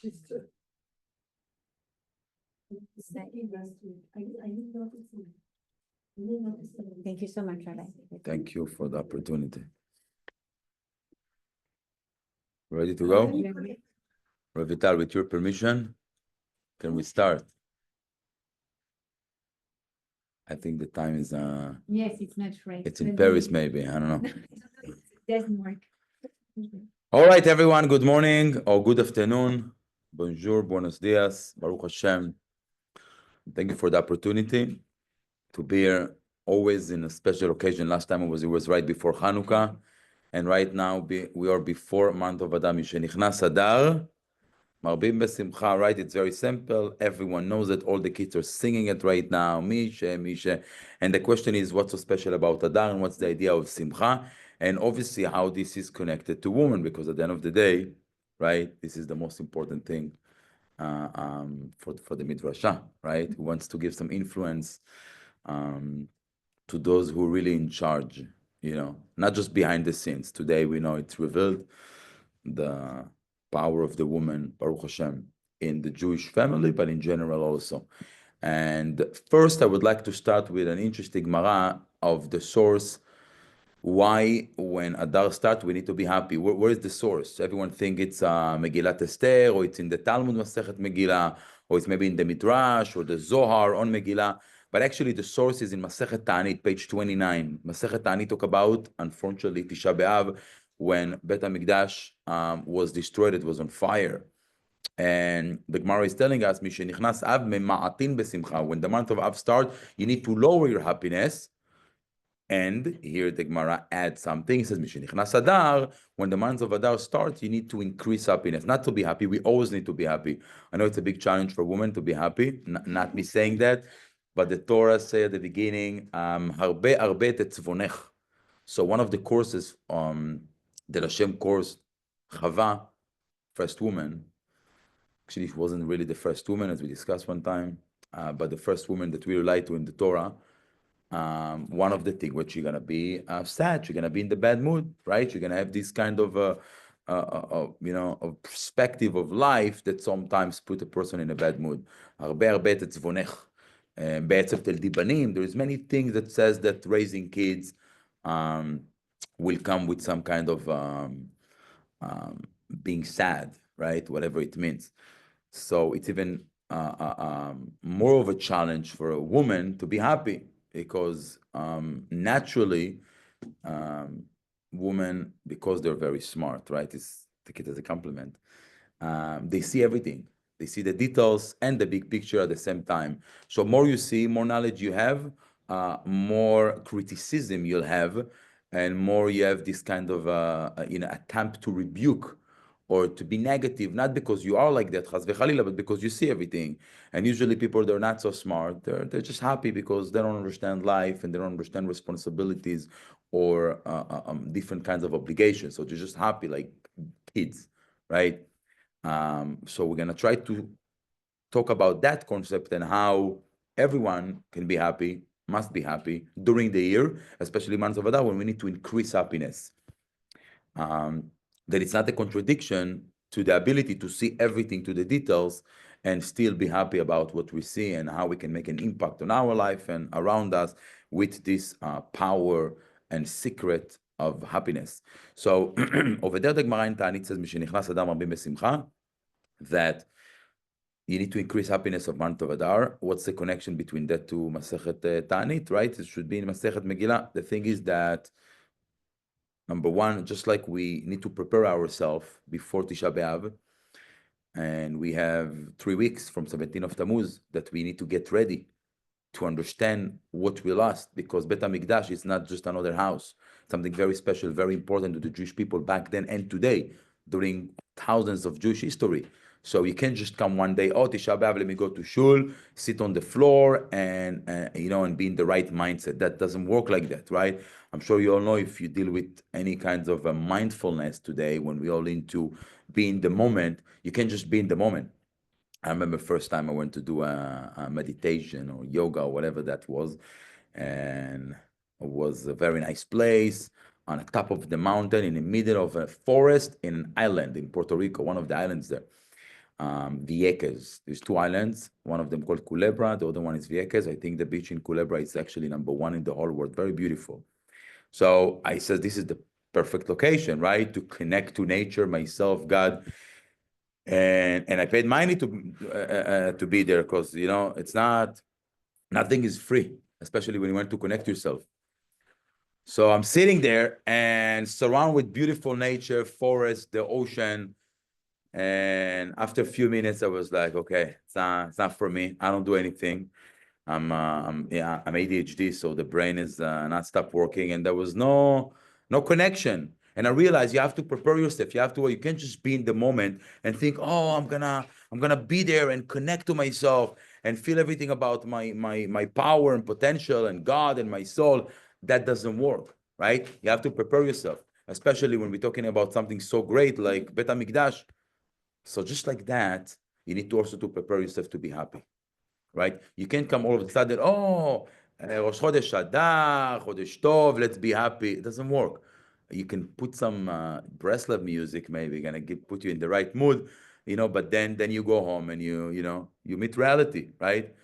Thank you so much, Rabbi. Thank you for the opportunity. Ready to go? Ravital, with your permission, can we start? I think the time is Yes, it's not right. it's in Paris, maybe. I don't know. Doesn't work. All right, everyone, good morning or good afternoon. Bonjour, buenos dias, Baruch Hashem. Thank you for the opportunity to be here always in a special occasion. Last time it was right before Hanukkah. And right now we are before month of Adar. Mishenichnas Adar, Marbim Besimcha, right? It's very simple. Everyone knows it. All the kids are singing it right now. Mishe, Mishe. And the question is, what's so special about Adar and what's the idea of Simcha? And obviously how this is connected to women, because at the end of the day, right, this is the most important thing for the Midrasha, right? Who wants to give some influence to those who are really in charge, not just behind the scenes. Today we know it's revealed the power of the woman, Baruch Hashem, in the Jewish family, but in general also. And first, I would like to start with an interesting Gemara of the source. Why, when Adar starts, we need to be happy? Where is the source? Everyone think it's Megillat Esther, or it's in the Talmud Masechet Megillah, or it's maybe in the Midrash, or the Zohar on Megillah. But actually, the source is in Masechet Ta'anit, page 29. Masechet Ta'anit talk about, unfortunately, Tisha B'Av, when Bet HaMikdash was destroyed, it was on fire. And the Gemara is telling us, Mishenichnas Av mema'atin besimcha. When the month of Av starts, you need to lower your happiness. And here the Gemara adds something. It says, Mishenichnas Adar, when the month of Adar starts, you need to increase happiness. Not to be happy, we always need to be happy. I know it's a big challenge for women to be happy, not me saying that. But the Torah say at the beginning, harbe arbe tetzvonech. So one of the courses, the Hashem course, Chava, first woman, actually she wasn't really the first woman, as we discussed one time, but the first woman that we rely to in the Torah, one of the things which you're gonna be sad, you're gonna be in the bad mood, right? You're gonna have this kind of a perspective of life that sometimes put a person in a bad mood. Harbe arbe tetzvonech. There is many things that says that raising kids will come with some kind of being sad, right? Whatever it means. So it's even more of a challenge for a woman to be happy, because naturally, women, because they're very smart, right? Take it as a compliment. They see everything. They see the details and the big picture at the same time. So more you see, more knowledge you have, more criticism you'll have, and more you have this kind of attempt to rebuke or to be negative, not because you are like that, chas v'chalila, but because you see everything. And usually people, they're not so smart. They're just happy because they don't understand life and they don't understand responsibilities or different kinds of obligations. So they're just happy like kids, right? So we're going to try to talk about that concept and how everyone can be happy, must be happy during the year, especially months of Adar, when we need to increase happiness. That it's not a contradiction to the ability to see everything to the details and still be happy about what we see and how we can make an impact on our life and around us with this power and secret of happiness. So over there, the Gemara in Ta'anit says, Mishenichnas Adar Marbim Besimcha, that you need to increase happiness of month of Adar. What's the connection between that to Masechet Ta'anit, right? It should be in Masechet Megillah. The thing is that, number one, just like we need to prepare ourselves before Tisha B'Av, and we have 3 weeks from 17 of Tammuz that we need to get ready to understand what we lost, because Bet HaMikdash is not just another house. Something very special, very important to the Jewish people back then and today, during thousands of Jewish history. So you can't just come one day, oh, Tisha B'Av, let me go to shul, sit on the floor, and be in the right mindset. That doesn't work like that, right? I'm sure you all know, if you deal with any kinds of mindfulness today, when we all into be in the moment, you can't just be in the moment. I remember first time I went to do a meditation or yoga or whatever that was, and it was a very nice place on the top of the mountain in the middle of a forest in an island in Puerto Rico, one of the islands there. Vieques. There's two islands, one of them called Culebra, the other one is Vieques. I think the beach in Culebra is actually number one in the whole world, very beautiful. So I said, this is the perfect location, right? To connect to nature, myself, God. And I paid money to be there because, you know, it's not, nothing is free, especially when you want to connect yourself. So I'm sitting there and surrounded with beautiful nature, forest, the ocean. And after a few minutes, I was like, okay, it's not for me. I don't do anything. I'm ADHD, so the brain is not stop working, and there was no connection. And I realized you have to prepare yourself. You can't just be in the moment and think, oh, I'm gonna be there and connect to myself and feel everything about my power and potential and God and my soul. That doesn't work, right? You have to prepare yourself, especially when we're talking about something so great like Bet HaMikdash. So just like that, you need to also to prepare yourself to be happy, right? You can't come all of a sudden, oh, Rosh Chodesh Adar, Chodesh Tov, let's be happy. It doesn't work. You can put some Breslov music, maybe gonna put you in the right mood, you know. But then you go home and you meet reality, right?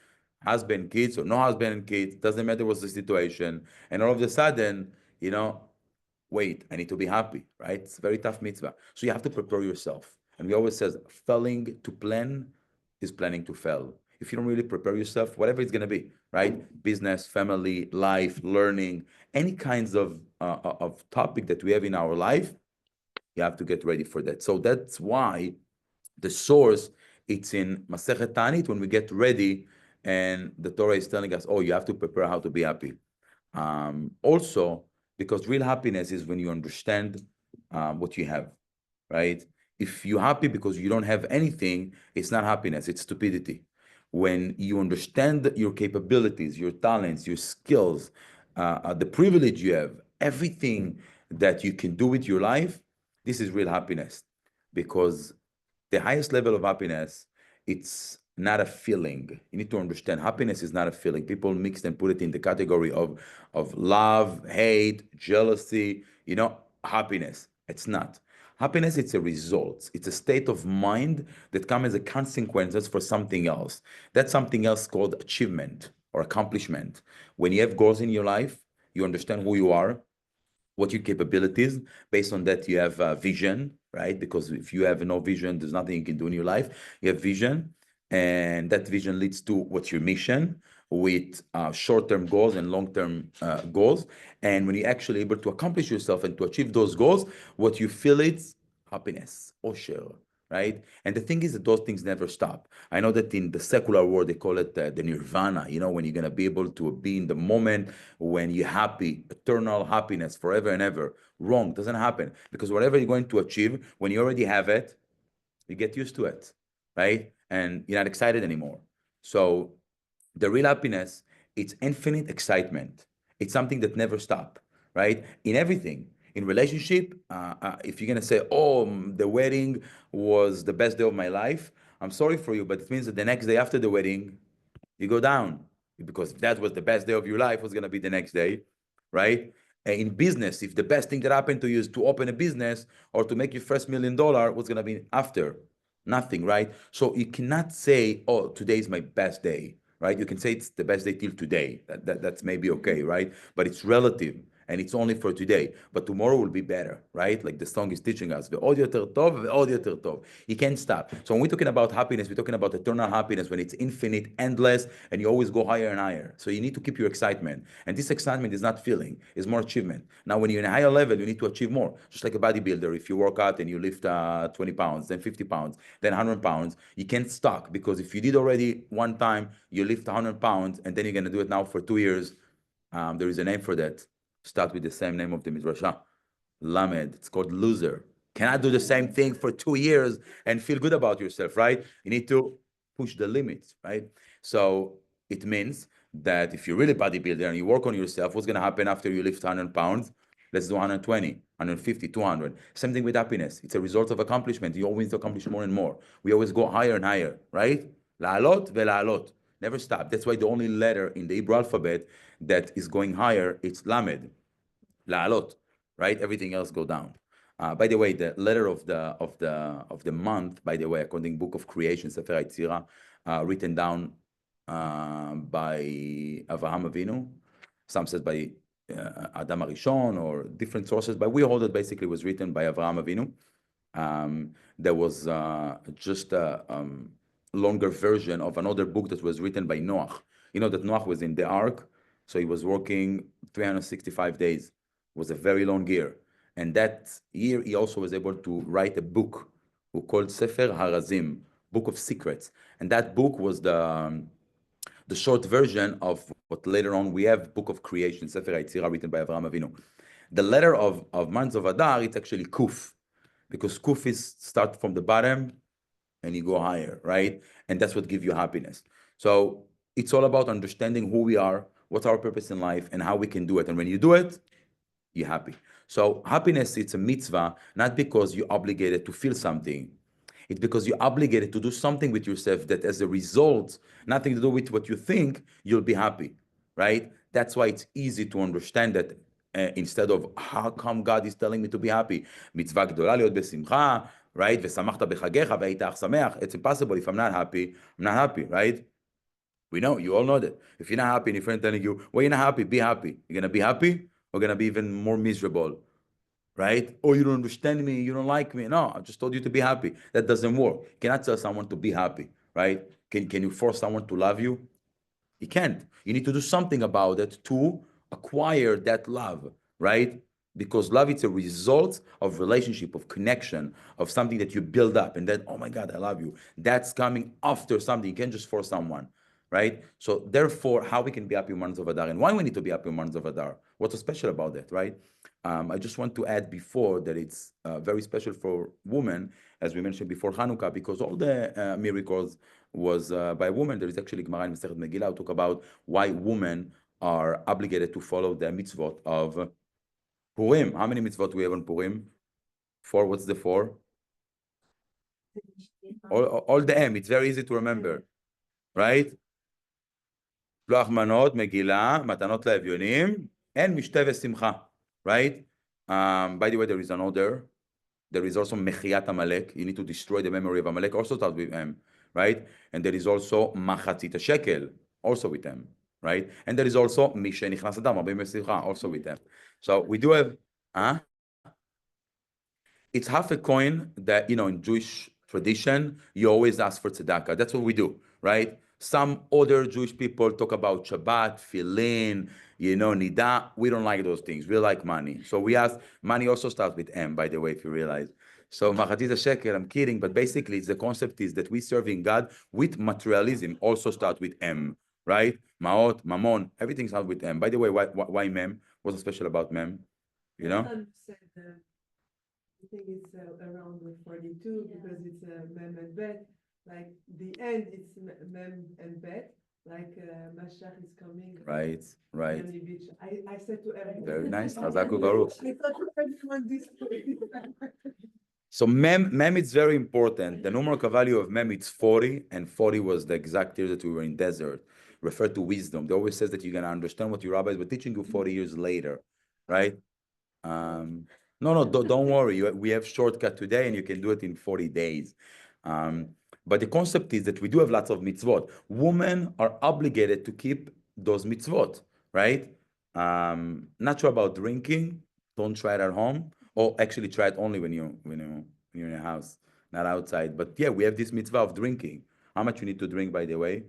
Husband, kids, or no husband and kids, doesn't matter what's the situation, and all of a sudden, you know, wait, I need to be happy, right? It's a very tough mitzvah. So you have to prepare yourself. And we always says failing to plan is planning to fail. If you don't really prepare yourself, whatever it's going to be, right? Business, family, life, learning, any kinds of topic that we have in our life, you have to get ready for that. So that's why the source, it's in Masechet Tanit when we get ready and the Torah is telling us, oh, you have to prepare how to be happy. Also, because real happiness is when you understand what you have, right? If you're happy because you don't have anything, it's not happiness, it's stupidity. When you understand your capabilities, your talents, your skills, the privilege you have, everything that you can do with your life, this is real happiness. Because the highest level of happiness, it's not a feeling. You need to understand happiness is not a feeling. People mix and put it in the category of love, hate, jealousy, happiness. It's not. Happiness, it's a result. It's a state of mind that comes as a consequences for something else. That's something else called achievement or accomplishment. When you have goals in your life, you understand who you are, what your capabilities. Based on that, you have vision, right? Because if you have no vision, there's nothing you can do in your life. You have vision, and that vision leads to what's your mission with short-term goals and long-term goals. And when you're actually able to accomplish yourself and to achieve those goals, what you feel is happiness, osher, right? And the thing is that those things never stop. I know that in the secular world, they call it the nirvana, when you're going to be able to be in the moment when you're happy, eternal happiness forever and ever. Wrong, doesn't happen. Because whatever you're going to achieve, when you already have it, you get used to it, right? And you're not excited anymore. So the real happiness, it's infinite excitement. It's something that never stop, right? In everything. In relationship, if you're gonna say, "Oh, the wedding was the best day of my life," I'm sorry for you, but it means that the next day after the wedding, you go down because if that was the best day of your life, was gonna be the next day, right? And in business, if the best thing that happened to you is to open a business or to make your first $1 million, what's gonna be after? Nothing, right? So you cannot say, "Oh, today is my best day." Right? You can say it's the best day till today. That's maybe okay, right? But it's relative and it's only for today. But tomorrow will be better, right? Like the song is teaching us, "Ve'od yoter tov, ve'od yoter tov." You can't stop. So when we're talking about happiness, we're talking about eternal happiness when it's infinite, endless, and you always go higher and higher. So you need to keep your excitement. And this excitement is not feeling, it's more achievement. Now, when you're in a higher level, you need to achieve more. Just like a bodybuilder, if you work out and you lift 20 pounds, then 50 pounds, then 100 pounds, you can't stop because if you did already one time, you lift 100 pounds, and then you're going to do it now for 2 years. There is a name for that. Start with the same name of the Midrasha. Lamed. It's called loser. Cannot do the same thing for 2 years and feel good about yourself, right? You need to push the limits, right? So it means that if you're really bodybuilder and you work on yourself, what's going to happen after you lift 100 pounds? Let's do 120, 150, 200. Same thing with happiness. It's a result of accomplishment. You always accomplish more and more. We always go higher and higher, right? La'alot ve'la'alot. Never stop. That's why the only letter in the Hebrew alphabet that is going higher, it's Lamed, La'alot, right? Everything else go down. By the way, the letter of the month, by the way, according Book of Creation, Sefer Yetzirah, written down by Avraham Avinu. Some says by Adam Arishon or different sources, but we hold it basically was written by Avraham Avinu. There was just a longer version of another book that was written by Noach. You know that Noach was in the ark, so he was working 365 days. It was a very long year. And that year, he also was able to write a book called Sefer Harazim, Book of Secrets. And that book was the short version of what later on we have Book of Creation, Sefer Yetzirah, written by Avraham Avinu. The letter of months of Adar, it's actually Kuf, because Kuf is start from the bottom and you go higher, right? And that's what gives you happiness. So it's all about understanding who we are, what's our purpose in life, and how we can do it. And when you do it, you're happy. So happiness, it's a mitzvah, not because you're obligated to feel something. It's because you're obligated to do something with yourself that as a result, nothing to do with what you think, you'll be happy, right? That's why it's easy to understand that instead of how come God is telling me to be happy? Mitzvah gdola להיות בשמחה, right? ושמחת בחגיך והיית אך שמח. It's impossible. If I'm not happy, I'm not happy, right? We know, you all know that. If you're not happy and your friend telling you, well, you're not happy, be happy. You're going to be happy or going to be even more miserable, right? Oh, you don't understand me, you don't like me. No, I just told you to be happy. That doesn't work. You cannot tell someone to be happy, right? Can you force someone to love you? You can't. You need to do something about it to acquire that love, right? Because love is a result of relationship, of connection, of something that you build up. And then, oh my God, I love you. That's coming after something. You can't just force someone, right? So therefore, how we can be happy in months of Adar and why we need to be happy in months of Adar. What's so special about that, right? I just want to add before that it's very special for women, as we mentioned before Hanukkah, because all the miracles was by a woman. There is actually Gemara in Masechet Megillah who talk about why women are obligated to follow the mitzvot of Purim. How many mitzvot do we have on Purim? 4. What's the 4? All the M. It's very easy to remember, right? Loach manot, Megillah, matanot לאביונים, and משתה ושמחה, right? By the way, there is another. There is also Mechiat Amalek. You need to destroy the memory of Amalek. Also start with M, right? And there is also Machatzit Shekel, also with M, right? And there is also Mishe Nichnas Adam, also with M. So we do have, it's half a coin that, in Jewish tradition, you always ask for tzedakah. That's what we do, right? Some other Jewish people talk about Shabbat, Filin, Nida. We don't like those things. We like money. So we ask, money also starts with M, by the way, if you realize. So Machatzit Shekel, I'm kidding, but basically the concept is that we serving God with materialism also start with M, right? Maot, Mammon, everything starts with M. By the way, why Mem? What's special about Mem? You know? I think it's around 42 because it's mem and bet. Like the end, it's mem and bet. Like Mashiach is coming. Right. I said to everyone. Very nice. Chazaku Baruch. I thought everyone this. So mem is very important. The numerical value of mem is 40, and 40 was the exact year that we were in desert. Referred to wisdom. They always says that you're gonna understand what your rabbis were teaching you 40 years later, right? No, don't worry. We have shortcut today, and you can do it in 40 days. But the concept is that we do have lots of mitzvot. Women are obligated to keep those mitzvot, right? Not sure about drinking. Don't try it at home. Or actually try it only when you're in your house, not outside. But yeah, we have this mitzvah of drinking. How much you need to drink, by the way?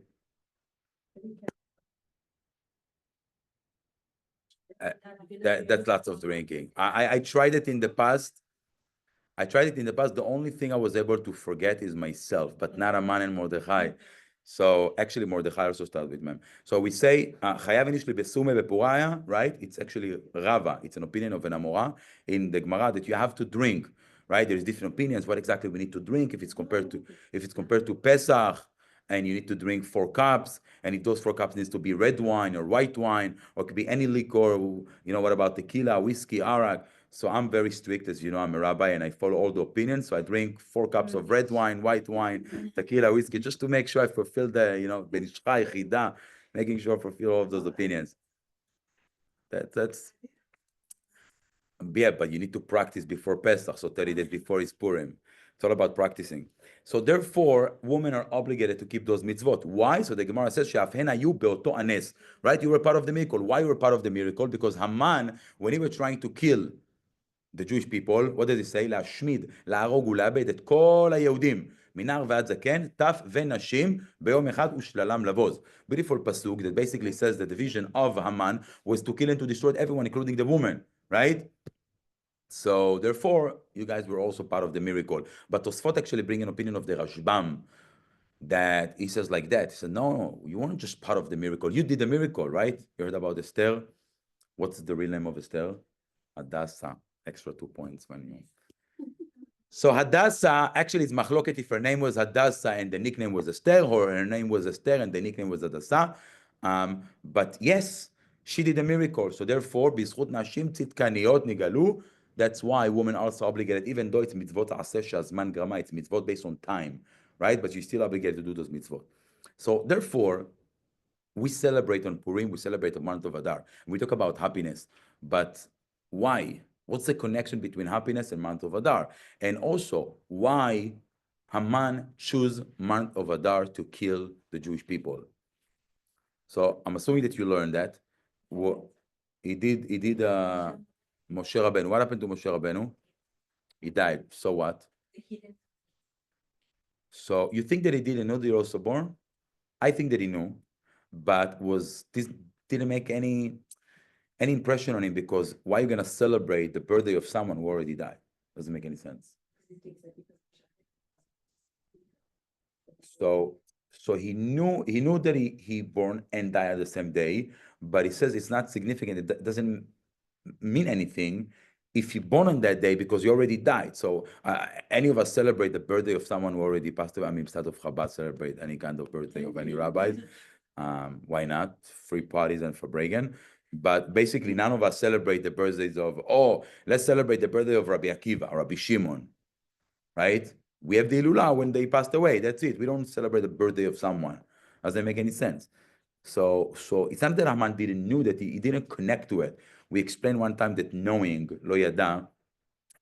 That's lots of drinking. I tried it in the past. The only thing I was able to forget is myself, but not Aman and Mordechai. So actually, Mordechai also started with mem. So we say, Chayav inish li besume bepuraya, right? It's actually Rava. It's an opinion of an Amora in the Gemara that you have to drink, right? There's different opinions what exactly we need to drink if it's compared to Pesach, and you need to drink 4 cups, and if those 4 cups needs to be red wine or white wine, or it could be any liquor. What about tequila, whiskey, arak? So I'm very strict, as you know, I'm a rabbi and I follow all the opinions. So I drink 4 cups of red wine, white wine, tequila, whiskey, just to make sure I fulfill the, Ben Ish Chai, Chida, making sure I fulfill all of those opinions. That's Yeah, but you need to practice before Pesach, so 30 days before is Purim. It's all about practicing. So therefore, women are obligated to keep those mitzvot. Why? So the Gemara says, "She'afhena you beoto anes." Right? You were part of the miracle. Why you were part of the miracle? Because Haman, when he was trying to kill the Jewish people, what does he say? להשמיד, להרוג ולאבד את כל היהודים, מנער ועד זקן, טף ונשים, ביום אחד ושללם לבוז. Beautiful pasuk that basically says that the vision of Haman was to kill and to destroy everyone, including the woman, right? So therefore, you guys were also part of the miracle. But Tosfot actually bring an opinion of the Rashbam that he says like that. He said, no, you weren't just part of the miracle. You did the miracle, right? You heard about Esther? What's the real name of Esther? Hadassah. Extra 2 points when you. So Hadassah, actually it's machloket if her name was Hadassah and the nickname was Esther, or her name was Esther and the nickname was Hadassah. But yes, she did a miracle. So therefore, bizchut nashim tzidkaniot nigalu. That's why women are also obligated, even though it's mitzvot aseh shazman grama, it's mitzvot based on time, right? But you're still obligated to do those mitzvot. So therefore, we celebrate on Purim, we celebrate the month of Adar. We talk about happiness, but why? What's the connection between happiness and month of Adar? And also, why Haman choose month of Adar to kill the Jewish people? So I'm assuming that you learned that. He did Moshe Rabbeinu. What happened to Moshe Rabbeinu? He died. So what? So you think that he didn't know that he was also born? I think that he knew, but this didn't make any impression on him, because why are you gonna celebrate the birthday of someone who already died? Doesn't make any sense. So he knew that he born and died at the same day, but he says it's not significant. It doesn't mean anything if you're born on that day, because you already died. So any of us celebrate the birthday of someone who already passed away. I mean, instead of Chabad celebrate any kind of birthday of any rabbis. Why not? Free parties and Farbrengen. But basically, none of us celebrate the birthdays of, let's celebrate the birthday of Rabbi Akiva, or Rabbi Shimon, right? We have the Ilula when they passed away. That's it. We don't celebrate the birthday of someone. Doesn't make any sense. So it's not that Haman didn't know, that he didn't connect to it. We explained one time that knowing, lo yada,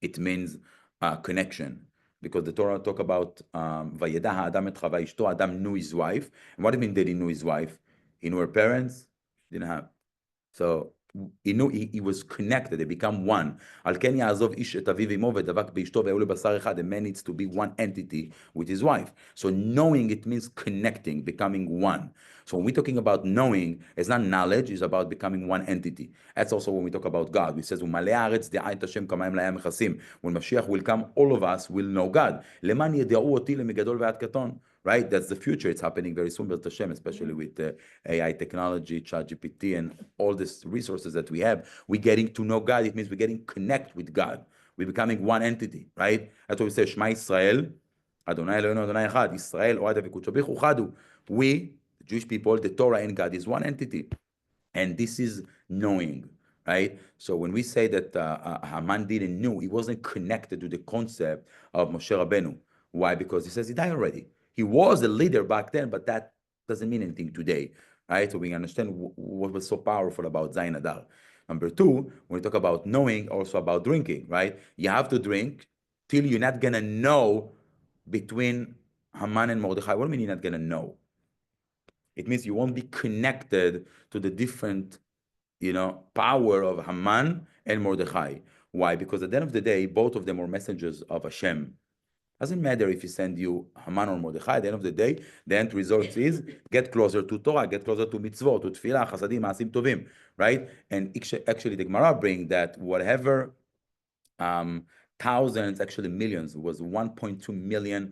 it means connection. Because the Torah talk about Vayeda ha'adam et chava ishto, Adam knew his wife. And what do you mean that he knew his wife? He knew her parents? Didn't have. So he knew he was connected, they become one. Al ken ya'azov ish et aviv imo ve'davak be'ishto ve'olu basar echad. A man needs to be one entity with his wife. So knowing, it means connecting, becoming one. So when we're talking about knowing, it's not knowledge, it's about becoming one entity. That's also when we talk about God. We says, "U'malei haaretz de'ayit Hashem kamayim layam mechasim." When Mashiach will come, all of us will know God. Leman yeda'u oti lemigadol ve'ad katon. Right? That's the future. It's happening very soon, B'ezrat Hashem, especially with AI technology, ChatGPT, and all these resources that we have. We're getting to know God. It means we're getting connect with God. We're becoming one entity, right? That's what we say, Shema Yisrael, Adonai Eloheinu Adonai Echad, Yisrael, Oad V'Kutcho B'Chu Chadu. We, the Jewish people, the Torah and God is one entity. And this is knowing, right? So when we say that Haman didn't know, he wasn't connected to the concept of Moshe Rabbeinu. Why? Because he says he died already. He was a leader back then, but that doesn't mean anything today, right? So we understand what was so powerful about Zayin Adar. Number two, when we talk about knowing, also about drinking, right? You have to drink till you're not gonna know between Haman and Mordechai. What do you mean you're not gonna know? It means you won't be connected to the different, power of Haman and Mordechai. Why? Because at the end of the day, both of them are messengers of Hashem. Doesn't matter if he send you Haman or Mordechai. At the end of the day, the end result is get closer to Torah, get closer to mitzvot, to tefillah, chasadim, maasim tovim, right? And actually, the Gemara bring that whatever thousands, actually millions, was 1.2 million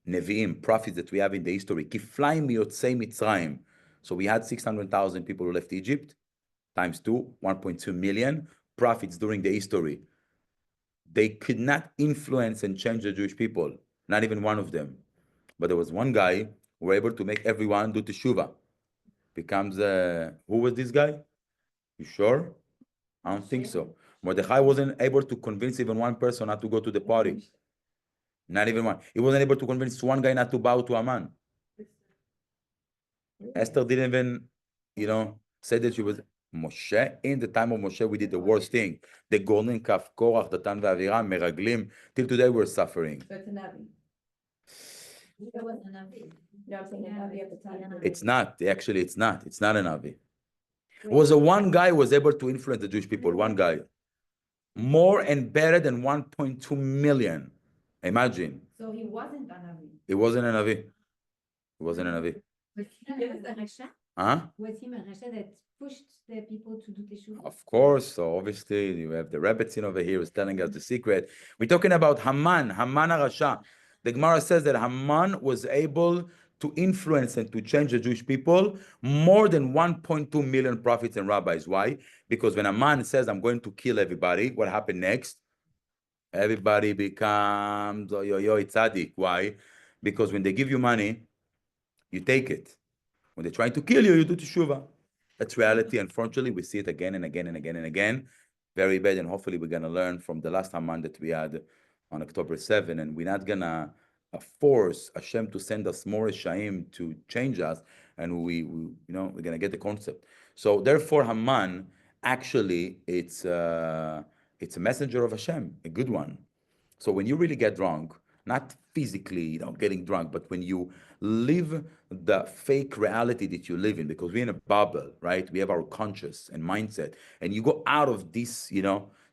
Nevi'im, prophets that we have in the history. Kiflaim miyotzei Mitzrayim. So we had 600,000 people who left Egypt, times 2, 1.2 million prophets during the history. They could not influence and change the Jewish people, not even one of them. But there was one guy who was able to make everyone do teshuvah. Becomes, who was this guy? You sure? I don't think so. Mordechai wasn't able to convince even one person not to go to the party. Not even one. He wasn't able to convince one guy not to bow to Haman. Esther didn't even, say that she was. Moshe, in the time of Moshe, we did the worst thing. The golden calf, Korach, Datan ve'Aviram, Meraglim. Till today, we're suffering. So it's a Navi. It wasn't a Navi. No, I'm saying a Navi at the time. It's not. Actually, it's not. It's not a Navi. It was a one guy who was able to influence the Jewish people. One guy. More and better than 1.2 million. Imagine. So he wasn't a Navi. It wasn't a Navi. It wasn't a Navi. Was he a Rasha? Huh? Was he a Rasha that pushed the people to do teshuvah? Of course. So obviously, you have the Rebbetzin over here who's telling us the secret. We're talking about Haman HaRasha. The Gemara says that Haman was able to influence and to change the Jewish people more than 1.2 million prophets and rabbis. Why? Because when Haman says, I'm going to kill everybody, what happened next? Everybody becomes tzaddik. Why? Because when they give you money, you take it. When they're trying to kill you, you do teshuvah. That's reality. Unfortunately, we see it again and again and again and again. Very bad. And hopefully we're going to learn from the last Haman that we had on October 7. And we're not going to force Hashem to send us more Reshaim to change us. And we're going to get the concept. So therefore, Haman, actually, it's a messenger of Hashem, a good one. So when you really get drunk, not physically, getting drunk, but when you live the fake reality that you live in, because we're in a bubble, right? We have our conscious and mindset, and you go out of this,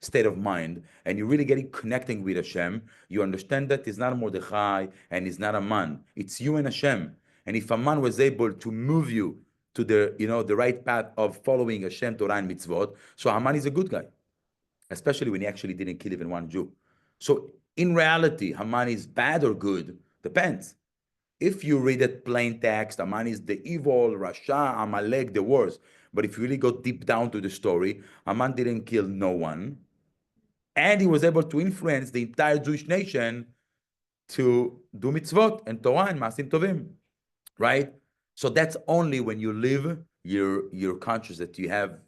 state of mind, and you're really getting connecting with Hashem. You understand that it's not a Mordechai and it's not a man. It's you and Hashem. And if a man was able to move you to the right path of following Hashem, Torah, and mitzvot, so Haman is a good guy, especially when he actually didn't kill even one Jew. So in reality, Haman is bad or good? Depends. If you read it plain text, Haman is the evil, Rasha, Amalek, the worst. But if you really go deep down to the story, Haman didn't kill no one. And he was able to influence the entire Jewish nation to do mitzvot and Torah and Masim Tovim, right? So that's only when you live your conscious that you have,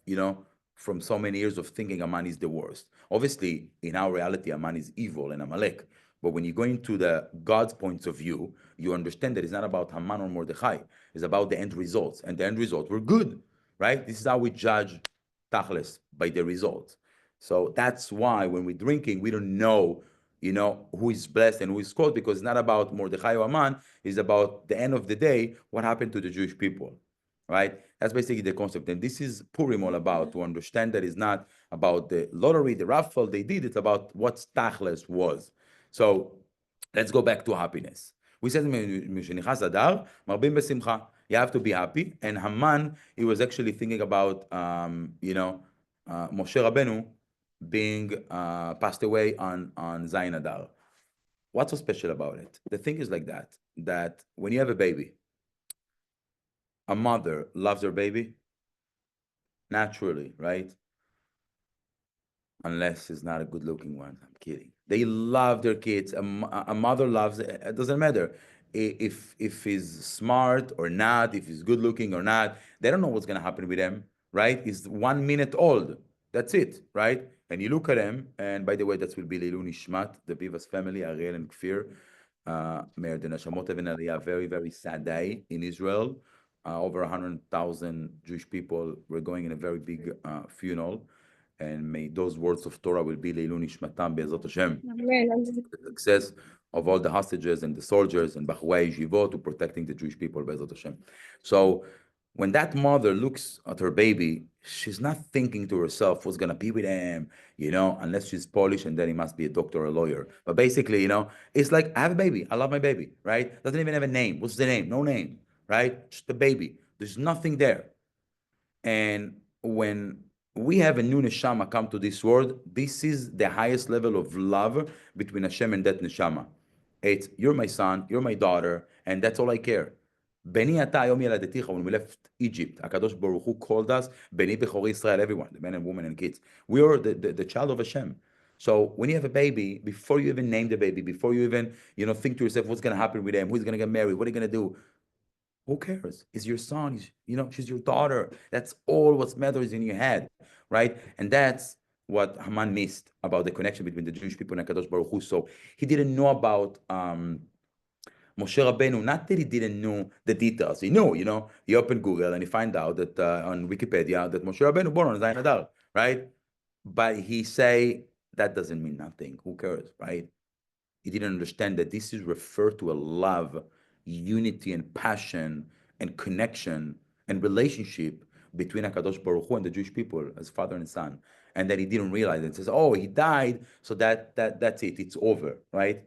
from so many years of thinking Haman is the worst. Obviously, in our reality, Haman is evil and Amalek. But when you go into the God's points of view, you understand that it's not about Haman or Mordechai. It's about the end results. And the end results were good, right? This is how we judge Tachlis, by the results. So that's why when we're drinking, we don't know, who is blessed and who is called, because it's not about Mordechai or Haman. It's about the end of the day, what happened to the Jewish people, right? That's basically the concept. And this is Purim all about, to understand that it's not about the lottery, the raffle they did. It's about what Tachlis was. So let's go back to happiness. We said, Mishenichas Adar, marbim besimcha. You have to be happy. And Haman, he was actually thinking about, Moshe Rabbeinu being passed away on Zayin Adar. What's so special about it? The thing is like that when you have a baby, a mother loves her baby naturally, right? Unless it's not a good-looking one. I'm kidding. They love their kids. A mother loves it. It doesn't matter if he's smart or not, if he's good-looking or not. They don't know what's going to happen with him, right? He's 1 minute old. That's it, right? And you look at him, and by the way, that will be Leilu Nishmat, the Bivas family, Ariel and Kfir. Meir the Neshamot Even Aliyah, very, very sad day in Israel. Over 100,000 Jewish people were going in a very big funeral. And may those words of Torah will be Leilu Nishmatam Be'ezrat Hashem. The success of all the hostages and the soldiers and Bachwai Yeshivot to protecting the Jewish people Be'ezrat Hashem. So when that mother looks at her baby, she's not thinking to herself what's gonna be with him, unless she's Polish and then he must be a doctor or a lawyer. But basically, it's like, I have a baby. I love my baby, right? Doesn't even have a name. What's the name? No name, right? Just a baby. There's nothing there. And when we have a new neshama come to this world, this is the highest level of love between Hashem and that neshama. It's, you're my son, you're my daughter, and that's all I care. Beni ata ayom yeladeticha, when we left Egypt, HaKadosh Baruch Hu called us, Beni bechori Israel, everyone, the men and women and kids. We are the child of Hashem. So when you have a baby, before you even name the baby, before you even, think to yourself, what's going to happen with them, who's going to get married, what are you going to do? Who cares? It's your son, she's your daughter. That's all what matters in your head, right? And that's what Haman missed about the connection between the Jewish people and HaKadosh Baruch Hu. So he didn't know about Moshe Rabbeinu, not that he didn't know the details. He knew, he opened Google and he find out that on Wikipedia that Moshe Rabbeinu born on Zayin Adar, right? But he say, that doesn't mean nothing. Who cares, right? He didn't understand that this is referred to a love, unity, and passion, and connection, and relationship between HaKadosh Baruch Hu and the Jewish people as father and son. And that he didn't realize it. He says, oh, he died, so that's it. It's over, right?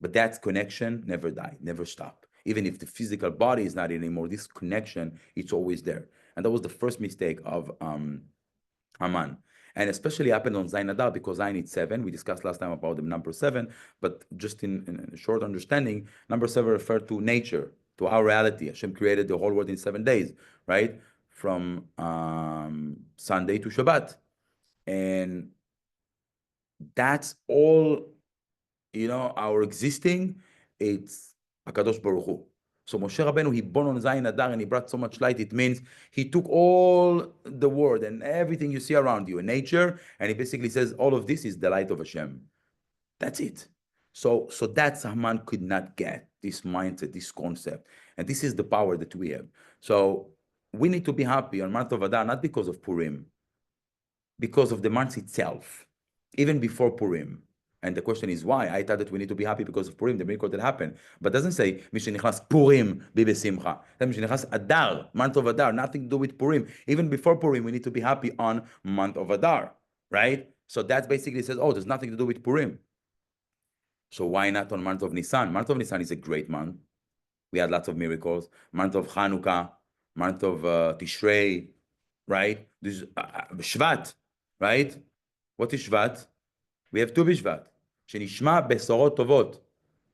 But that connection never died, never stopped. Even if the physical body is not anymore, this connection, it's always there. And that was the first mistake of Haman. And especially happened on Zayin Adar because Zayin is 7. We discussed last time about the number 7, but just in a short understanding, number 7 referred to nature, to our reality. Hashem created the whole world in 7 days, right? From Sunday to Shabbat. And that's all, our existing, it's HaKadosh Baruch Hu. So Moshe Rabbeinu, he born on Zayin Adar and he brought so much light. It means he took all the world and everything you see around you in nature, and he basically says all of this is the light of Hashem. That's it. So that's Haman could not get this mindset, this concept. And this is the power that we have. So we need to be happy on month of Adar, not because of Purim, because of the month itself, even before Purim. And the question is why? I thought that we need to be happy because of Purim, the miracle that happened. But it doesn't say, Mishenichnas Purim bi besimcha. Mishenichnas Adar, month of Adar, nothing to do with Purim. Even before Purim, we need to be happy on month of Adar, right? So that basically says, oh, there's nothing to do with Purim. So why not on month of Nisan? Month of Nisan is a great month. We had lots of miracles. Month of Hanukkah, month of Tishrei, right? This is Shvat, right? What is Shvat? We have Tu B'Shvat, שנשמע בשורות טובות,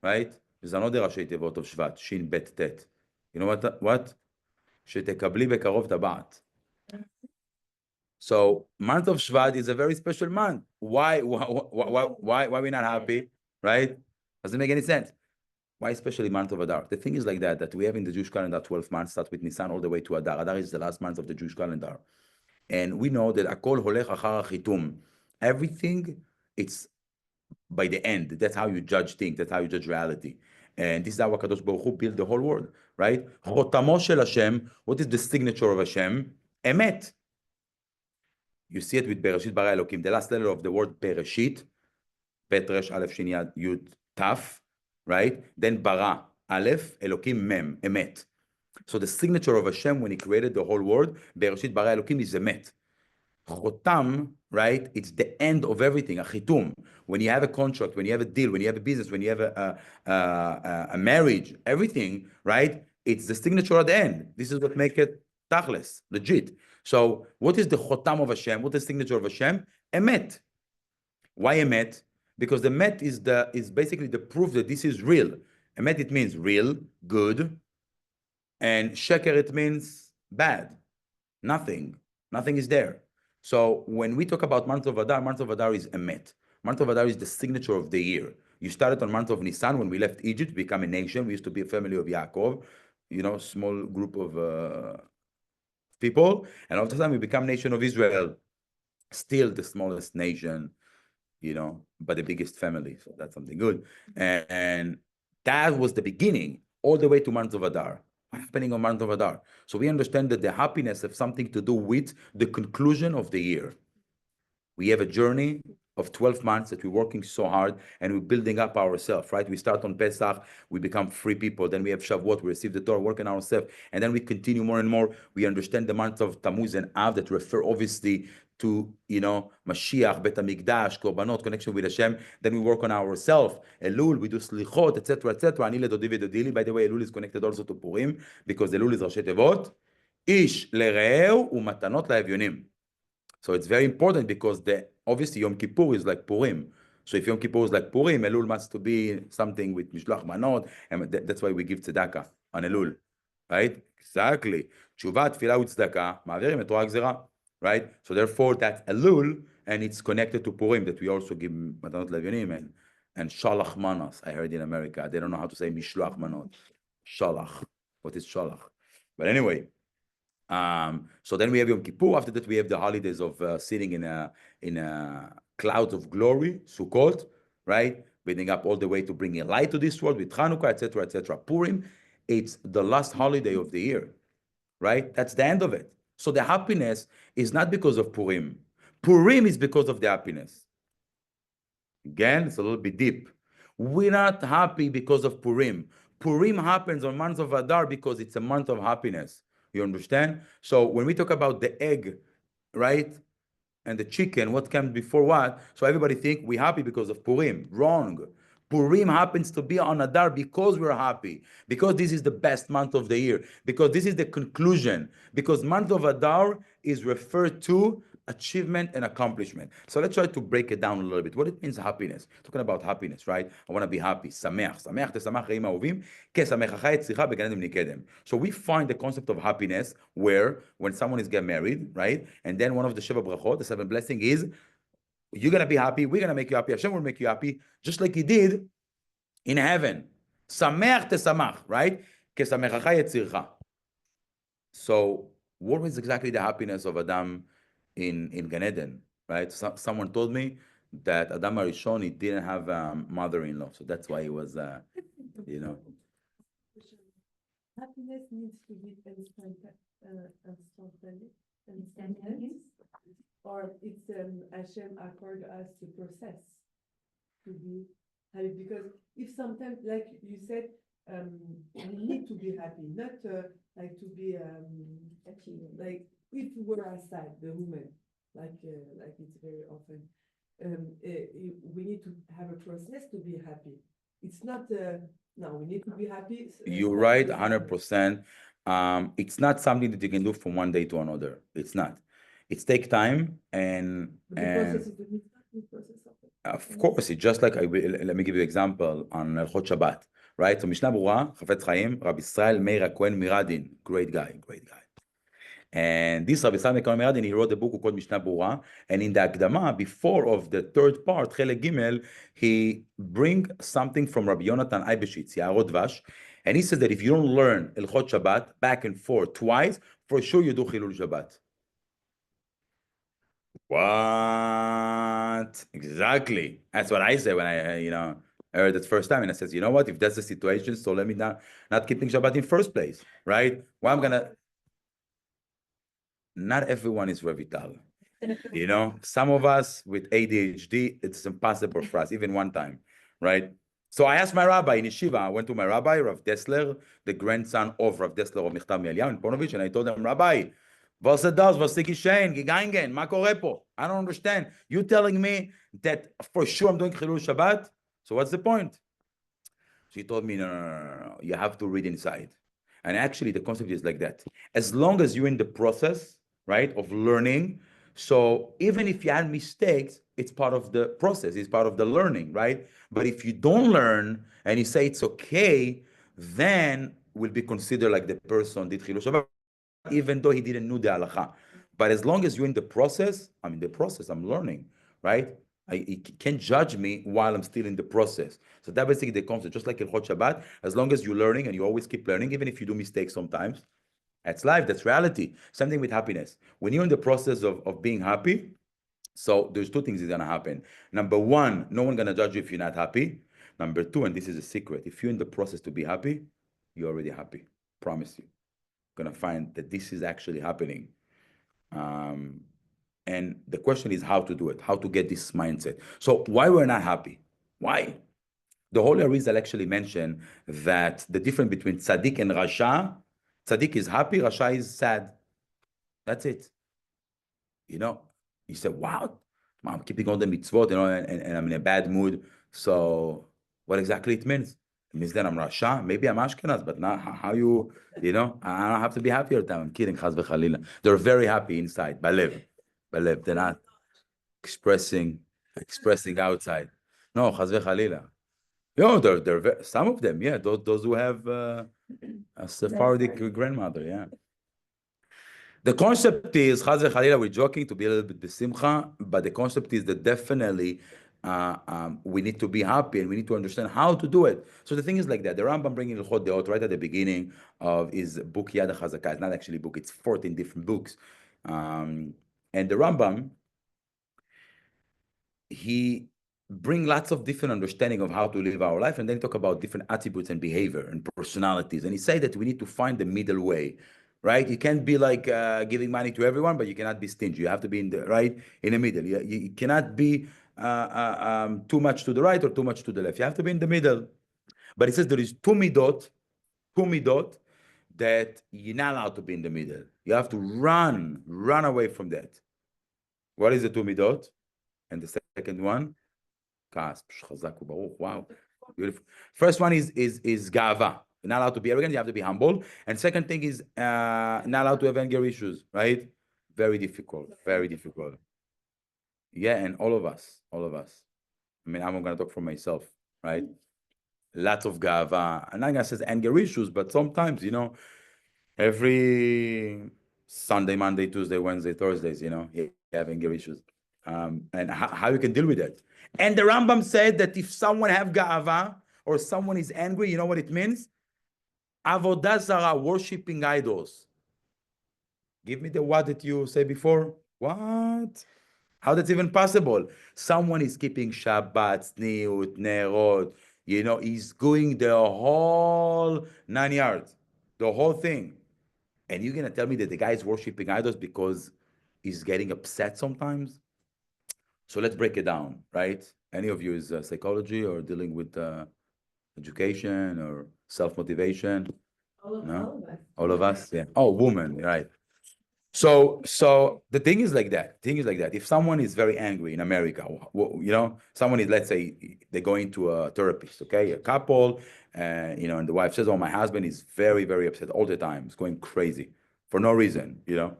right? וזה לא ראשי תיבות of Shvat, שין בית תת. You know what? שתקבלי בקרוב טבעת. So, month of Shvat is a very special month. Why we not happy, right? Doesn't make any sense. Why especially month of Adar? The thing is like that we have in the Jewish calendar 12 months, start with Nisan all the way to Adar. Adar is the last month of the Jewish calendar. And we know that Akol Holech Achar HaChitum. Everything, it's by the end. That's how you judge things. That's how you judge reality. And this is how HaKadosh Baruch Hu built the whole world, right? Chotamo shel Hashem. What is the signature of Hashem? Emet. You see it with Bereshit bara Elokim. The last letter of the word Bereshit, Bet Resh Aleph Shin Yad Yud Taf, right? Then bara Aleph Elokim Mem, Emet. So the signature of Hashem when He created the whole world, Bereshit bara Elokim, is Emet. Chotam, right? It's the end of everything. Achitum. When you have a contract, when you have a deal, when you have a business, when you have a marriage, everything, right? It's the signature at the end. This is what makes it tachles, legit. So, what is the chotam of Hashem? What is the signature of Hashem? Emet. Why emet? Because the emet is basically the proof that this is real. Emet, it means real, good, and sheker, it means bad, nothing. Nothing is there. So when we talk about month of Adar is Emet. Month of Adar is the signature of the year. You started on month of Nisan when we left Egypt to become a nation. We used to be a family of Yaakov, small group of people. And all of a sudden we become nation of Israel. Still the smallest nation, but the biggest family. So that's something good. And that was the beginning all the way to month of Adar. Happening on month of Adar. So we understand that the happiness has something to do with the conclusion of the year. We have a journey of 12 months that we're working so hard and we're building up ourselves, right? We start on Pesach, we become free people. Then we have Shavuot, we receive the Torah, working ourselves. And then we continue more and more. We understand the months of Tammuz and Av that refer obviously to, Mashiach, Bet HaMikdash, Korbanot, connection with Hashem. Then we work on ourselves. Elul, we do Slichot, etc., etc. Ani ledodi vedodili. By the way, Elul is connected also to Purim because Elul is Rashi Tevot. Ish lereu umatanot laevyonim. So it's very important because obviously Yom Kippur is like Purim. So if Yom Kippur is like Purim, Elul must to be something with Mishloach Manot, and that's why we give tzedakah on Elul, right? Exactly. Tshuva, Tfilah, Tzedakah, ma'averim et Torah Gzera. Right? So therefore, that's Elul, and it's connected to Purim, that we also give Matanot Levyonim and Shalach Manos. I heard in America, they don't know how to say Mishloach Manot. Shalach. What is Shalach? But anyway, so then we have Yom Kippur. After that, we have the holidays of sitting in a clouds of glory, Sukkot, right? building up all the way to bringing light to this world with Hanukkah, etc., etc. Purim, it's the last holiday of the year, right? That's the end of it. So the happiness is not because of Purim. Purim is because of the happiness. Again, it's a little bit deep. We're not happy because of Purim. Purim happens on month of Adar because it's a month of happiness. You understand? So when we talk about the egg, right, and the chicken, what comes before what? So everybody think we're happy because of Purim. Wrong. Purim happens to be on Adar because we're happy, because this is the best month of the year, because this is the conclusion, because month of Adar is referred to achievement and accomplishment. So let's try to break it down a little bit. What it means happiness. Talking about happiness, right? I want to be happy. שמח. שמח תשמח רעים אהובים, כשמחך יצריך בגן עדן מקדם. So we find the concept of happiness where when someone is getting married, right? And then one of the Sheva brachot, the 7 blessing is, you're going to be happy, we're going to make you happy, Hashem will make you happy, just like he did in heaven. שמח תשמח, right? כשמחך יצריך. So what was exactly the happiness of Adam in Gan Eden, right? Someone told me that Adam Arishon, he didn't have a mother-in-law, so that's why he was, you know. Happiness needs to be Instantaneous. or it's Hashem accord us the process to be happy, because if sometimes, like you said, we need to be happy, not like to be like if we were aside the woman, like it's very often, we need to have a process to be happy. It's not no, we need to be happy. You're right, 100%. It's not something that you can do from one day to another. It's not. It's take time and The process is the process of it. of course, it's just like, let me give you an example on Hilchot Shabbat, right? So Mishnah Berurah, Chafetz Chaim, Rabbi Israel Meir HaKohen Miradin, great guy. And this Rabbi Israel Meir HaKohen Miradin, he wrote a book called Mishnah Berurah, and in the Akdama, before of the third part, Chelek Gimel, he bring something from Rabbi Yonatan Eibeshitz, Yarot Dvash, and he says that if you don't learn Hilchot Shabbat back and forth twice, for sure you do Chilul Shabbat. What? Exactly. That's what I said when I heard it first time. And I says, you know what? If that's the situation, so let me not keeping Shabbat in first place, right? Well, not everyone is Revital. Some of us with ADHD, it's impossible for us, even one time, right? So I asked my rabbi in Yeshiva, I went to my rabbi, Rav Dessler, the grandson of Rav Dessler of Michtav Mi'Eliyahu in Ponovich, and I told him, Rabbi, was das, was geschehen, gegangen, ma kore po? I don't understand. You telling me that for sure I'm doing Chilul Shabbat? So what's the point? She told me, no. You have to read inside. And actually, the concept is like that. As long as you're in the process, right, of learning, so even if you had mistakes, it's part of the process, it's part of the learning, right? But if you don't learn and you say it's okay, then will be considered like the person did Chilul Shabbat, even though he didn't know the halacha. But as long as you're in the process, I'm in the process, I'm learning, right? You can't judge me while I'm still in the process. So that basically the concept, just like in Hilchot Shabbat, as long as you're learning and you always keep learning, even if you do mistakes sometimes, that's life, that's reality. Same thing with happiness. When you're in the process of being happy, so there's two things that's gonna happen. Number one, no one's gonna judge you if you're not happy. Number two, and this is a secret, if you're in the process to be happy, you're already happy. Promise you. Gonna find that this is actually happening. And the question is how to do it, how to get this mindset. So why we're not happy? Why? The Holy Arizal actually mentioned that the difference between tzaddik and rasha, tzaddik is happy, rasha is sad. That's it. You said, wow, I'm keeping all the mitzvot, and I'm in a bad mood. So what exactly it means? It means that I'm rasha, maybe I'm Ashkenaz, but not how you, I don't have to be happy all the time. I'm kidding, chas v'chalila. They're very happy inside, balev. They're not expressing outside. No, chas v'chalila. They're some of them, yeah, those who have a Sephardic grandmother, yeah. The concept is, chas v'chalila, we're joking to be a little bit besimcha, but the concept is that definitely we need to be happy and we need to understand how to do it. So the thing is like that. The Rambam bringing Hilchot Deot right at the beginning of his book Yad HaChazakah. It's not actually a book, it's 14 different books. And the Rambam, he bring lots of different understanding of how to live our life, and then talk about different attributes and behavior and personalities. And he said that we need to find the middle way, right? You can't be like giving money to everyone, but you cannot be stingy. You have to be in the right, in the middle. You cannot be too much to the right or too much to the left. You have to be in the middle. But he says there is two midot that you're not allowed to be in the middle. You have to run away from that. What is the two midot? And the second one, wow, beautiful. First one is gava. You're not allowed to be arrogant. You have to be humble. And second thing is not allowed to have anger issues. Right? Very difficult. Very difficult. Yeah, and all of us. I mean, I'm gonna talk for myself. Right? Lots of gava. I'm not gonna say anger issues, but sometimes, you know, every Sunday, Monday, Tuesday, Wednesday, Thursdays, you know, you have anger issues. And how you can deal with that. And the Rambam said that if someone have gava or someone is angry, you know what it means? Avodah zarah, worshiping idols. Give me the what that you said before. What? How that's even possible? Someone is keeping Shabbat, Sniut, Nerot. You know, he's going the whole 9 yards, the whole thing. And you're going to tell me that the guy is worshiping idols because he's getting upset sometimes? So let's break it down, right? Any of you is psychology or dealing with education or self-motivation? All of us. All of us? Yeah. Oh, woman, right. So the thing is like that. If someone is very angry in America, you know, someone is, let's say, they're going to a therapist, okay, a couple, you know, and the wife says, "Oh, my husband is very, very upset all the time. He's going crazy for no reason," you know.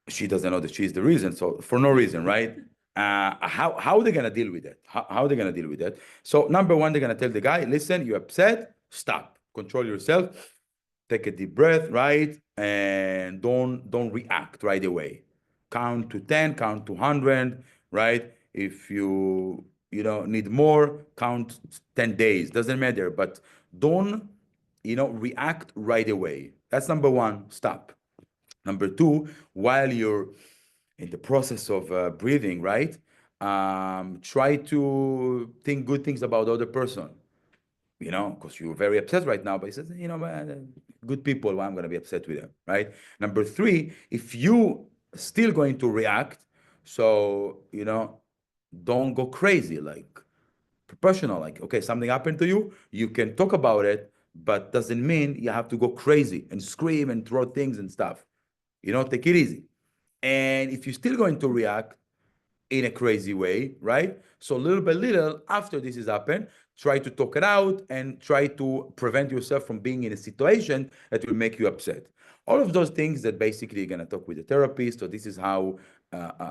She doesn't know that she's the reason, so for no reason, right? How are they gonna deal with that? How are they gonna deal with that? So number one, they're gonna tell the guy, "Listen, you're upset. Stop. Control yourself. Take a deep breath, right? And don't react right away. Count to 10, count to 100, right? If you know need more, count 10 days. Doesn't matter, but don't react right away. That's number one. Stop. Number two, while you're in the process of breathing, right? Try to think good things about the other person. You know, because you're very upset right now, but he says, you know, good people, why I'm going to be upset with them, right? Number three, if you still going to react, so, you know, don't go crazy, like proportional, like, okay, something happened to you, you can talk about it, but doesn't mean you have to go crazy and scream and throw things and stuff. You know, take it easy. And if you're still going to react in a crazy way, right? So little by little, after this has happened, try to talk it out and try to prevent yourself from being in a situation that will make you upset. All of those things that basically you're gonna talk with the therapist. So this is how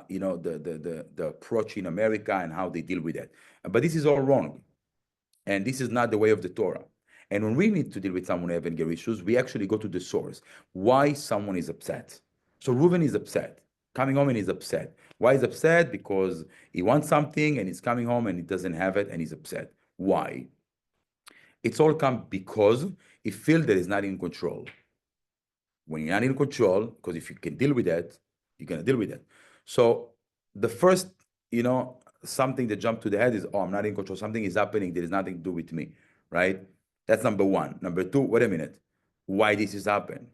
you know the approach in America and how they deal with that. But this is all wrong, and this is not the way of the Torah. And when we need to deal with someone who have anger issues, we actually go to the source. Why someone is upset? So Reuven is upset, coming home and he's upset. Why he's upset? Because he wants something and he's coming home and he doesn't have it and he's upset. Why? It's all come because he feels that he's not in control. When you're not in control, because if you can deal with that, you're gonna deal with it. So the first, you know, something that jumped to the head is, oh, I'm not in control. Something is happening. There is nothing to do with me, right? That's number one. Number two, wait a minute. Why this has happened?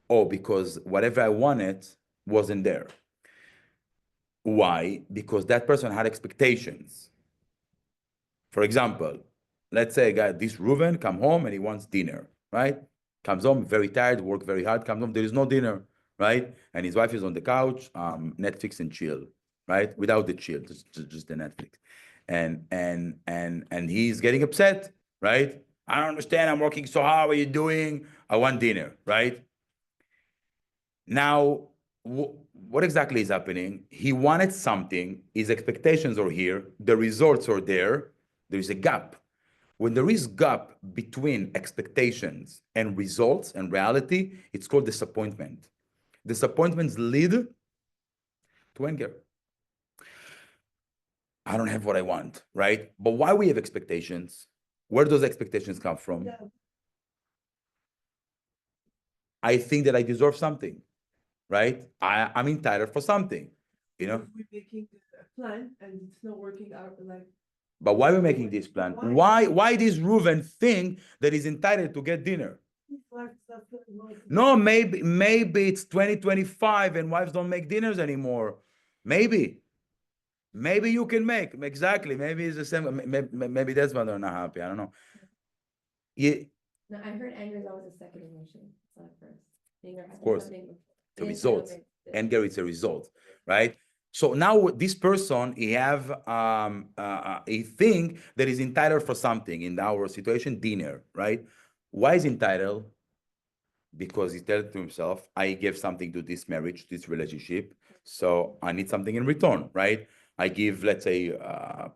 Oh, because whatever I wanted wasn't there. Why? Because that person had expectations. For example, let's say a guy, this Reuven, come home and he wants dinner, right? Comes home very tired, work very hard, comes home, there is no dinner, right? And his wife is on the couch, Netflix and chill, right? Without the chill, just the Netflix. And he's getting upset, right? I don't understand, I'm working so hard, what are you doing? I want dinner, right? Now, what exactly is happening? He wanted something, his expectations are here, the results are there, there is a gap. When there is gap between expectations and results and reality, it's called disappointment. Disappointments lead to anger. I don't have what I want, right? But why we have expectations? Where do those expectations come from? Yeah. I think that I deserve something, right? I'm entitled for something. You know? We're making a plan and it's not working out like. But why are we making this plan? Why does Reuven think that he's entitled to get dinner? No, maybe it's 2025 and wives don't make dinners anymore. Maybe you can make exactly. Maybe it's the same. Maybe that's why they're not happy. I don't know. Yeah, No, I heard anger is always a second emotion. It's not first. of course, the result. Anger is a result, right? So now this person, he have a thing that is entitled for something. In our situation, dinner, right? Why is entitled? Because he tells to himself, I gave something to this marriage, this relationship, so I need something in return, right? I give, let's say,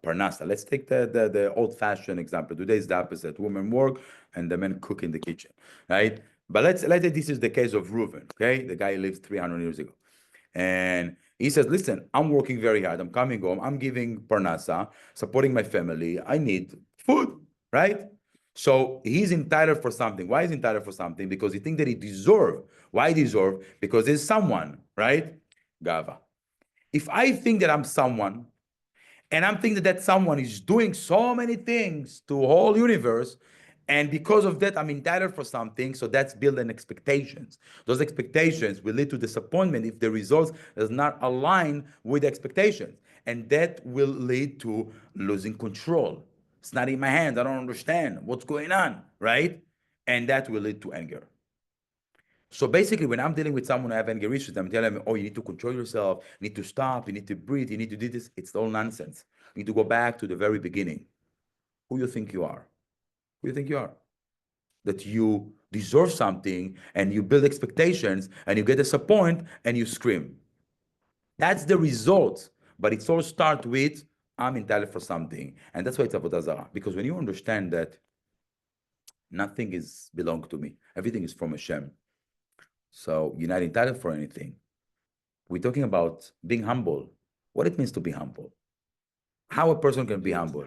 parnasa. Let's take the old-fashioned example. Today is the opposite. Women work and the men cook in the kitchen, right? But let's say this is the case of Reuven, okay? The guy lived 300 years ago. And he says, listen, I'm working very hard. I'm coming home. I'm giving parnasa, supporting my family. I need food, right? So he's entitled for something. Why is he entitled for something? Because he thinks that he deserves. Why deserve? Because there's someone, right? Gava. If I think that I'm someone, and I'm thinking that someone is doing so many things to the whole universe, and because of that, I'm entitled for something. So that's building expectations. Those expectations will lead to disappointment if the results does not align with expectations. And that will lead to losing control. It's not in my hands. I don't understand what's going on, right? And that will lead to anger. So basically, when I'm dealing with someone who have anger issues, I'm telling them, oh, you need to control yourself, you need to stop, you need to breathe, you need to do this. It's all nonsense. You need to go back to the very beginning. Who you think you are? Who you think you are? That you deserve something and you build expectations and you get disappointed and you scream. That's the result. But it all starts with, I'm entitled for something. And that's why it's avodah zarah. Because when you understand that nothing is belong to me, everything is from Hashem. So you're not entitled for anything. We're talking about being humble. What it means to be humble. How a person can be humble.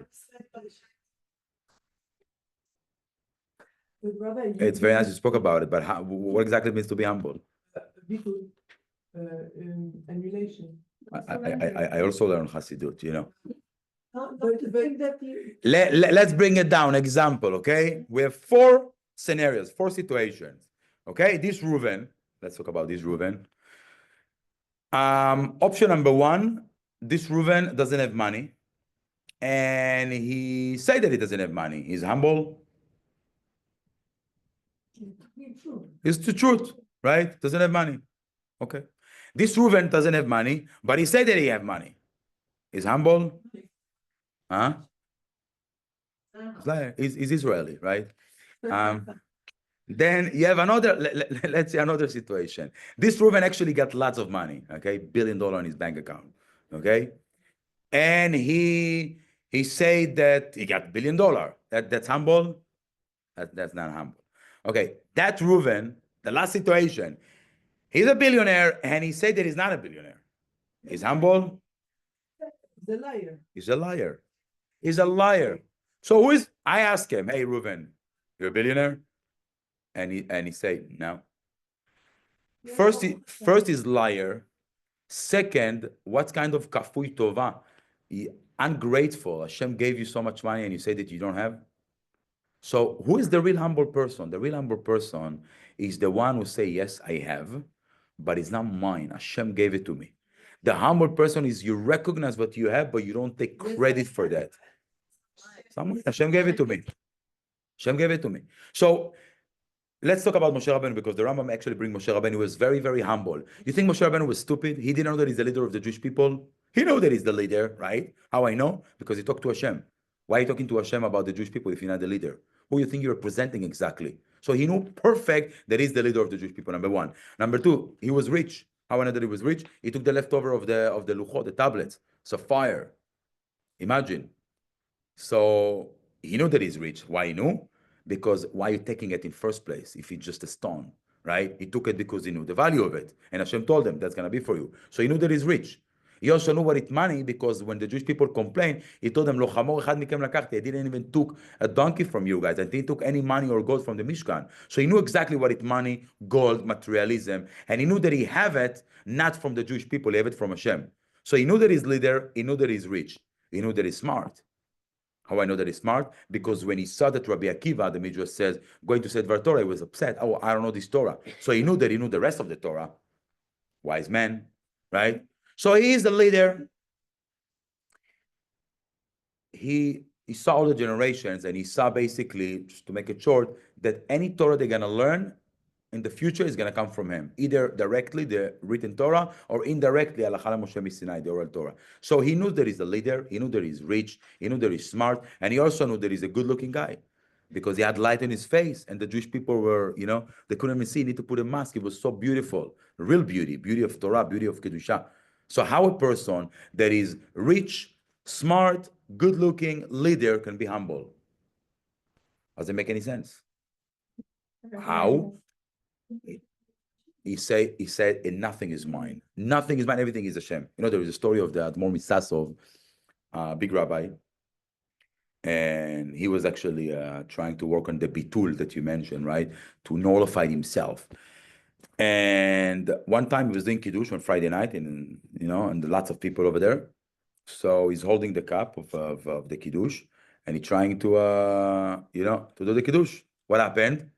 But Rabbi, It's very nice you spoke about it, but what exactly means to be humble? Because emulation. I also learned Hasidut, you know. But Let's bring it down. Example, okay? We have 4 scenarios, 4 situations. Okay, this Reuven, let's talk about this Reuven. Option number 1, this Reuven doesn't have money. And he said that he doesn't have money. He's humble. It's the truth, right? Doesn't have money. Okay. This Reuven doesn't have money, but he said that he have money. He's humble. Huh? He's Israeli, right? Then you have another, let's say another situation. This Reuven actually got lots of money, okay? $1 billion in his bank account, okay? And he said that he got $1 billion. That's humble? That's not humble. Okay, that Reuven, the last situation, he's a billionaire and he said that he's not a billionaire. He's humble? the liar. He's a liar. He's a liar. So I asked him, hey, Reuven, you're a billionaire? And he said, no. First is liar. Second, what kind of kafui tova? Ungrateful. Hashem gave you so much money and you say that you don't have? So who is the real humble person? The real humble person is the one who say, yes, I have, but it's not mine. Hashem gave it to me. The humble person is you recognize what you have, but you don't take credit for that. Hashem gave it to me. Hashem gave it to me. So let's talk about Moshe Rabbeinu, because the Rambam actually brings Moshe Rabbeinu, who was very, very humble. You think Moshe Rabbeinu was stupid? He didn't know that he's the leader of the Jewish people. He knew that he's the leader, right? How I know? Because he talked to Hashem. Why are you talking to Hashem about the Jewish people if you're not the leader? Who you think you're representing exactly? So he knew perfect that he's the leader of the Jewish people, number 1. Number 2, he was rich. How I know that he was rich? He took the leftover of the luchot, the tablets, sapphire. Imagine. So he knew that he's rich. Why he knew? Because why are you taking it in first place if it's just a stone, right? He took it because he knew the value of it. And Hashem told him that's going to be for you. So he knew that he's rich. He also knew what it's money, because when the Jewish people complained, he told them, Lo chamor echad mikem lakachti. I didn't even took a donkey from you guys. I didn't took any money or gold from the Mishkan. So he knew exactly what it's money, gold, materialism. And he knew that he have it not from the Jewish people, he have it from Hashem. So he knew that he's leader, he knew that he's rich, he knew that he's smart. How I know that he's smart? Because when he saw that Rabbi Akiva, the Midrash says, going to say Dvar Torah, he was upset. Oh, I don't know this Torah. So he knew that he knew the rest of the Torah. Wise man, right? So he is the leader. He saw all the generations, and he saw basically, just to make it short, that any Torah they're gonna learn in the future is gonna come from him, either directly the written Torah or indirectly Halakha Moshe Sinai, the oral Torah. So he knew that he's a leader. He knew that he's rich. He knew that he's smart, and he also knew that he's a good-looking guy, because he had light in his face, and the Jewish people were, they couldn't even see. He needed to put a mask. It was so beautiful, real beauty, beauty of Torah, beauty of Kedusha. So how a person that is rich, smart, good-looking leader can be humble? Does it make any sense? How? He said, and nothing is mine. Nothing is mine. Everything is Hashem. There is a story of the Admor Misasov, big rabbi, and he was actually trying to work on the bitul that you mentioned, right? To nullify himself. And one time he was doing kiddush on Friday night, and lots of people over there. So he's holding the cup of the kiddush, and he's trying to do the kiddush. What happened?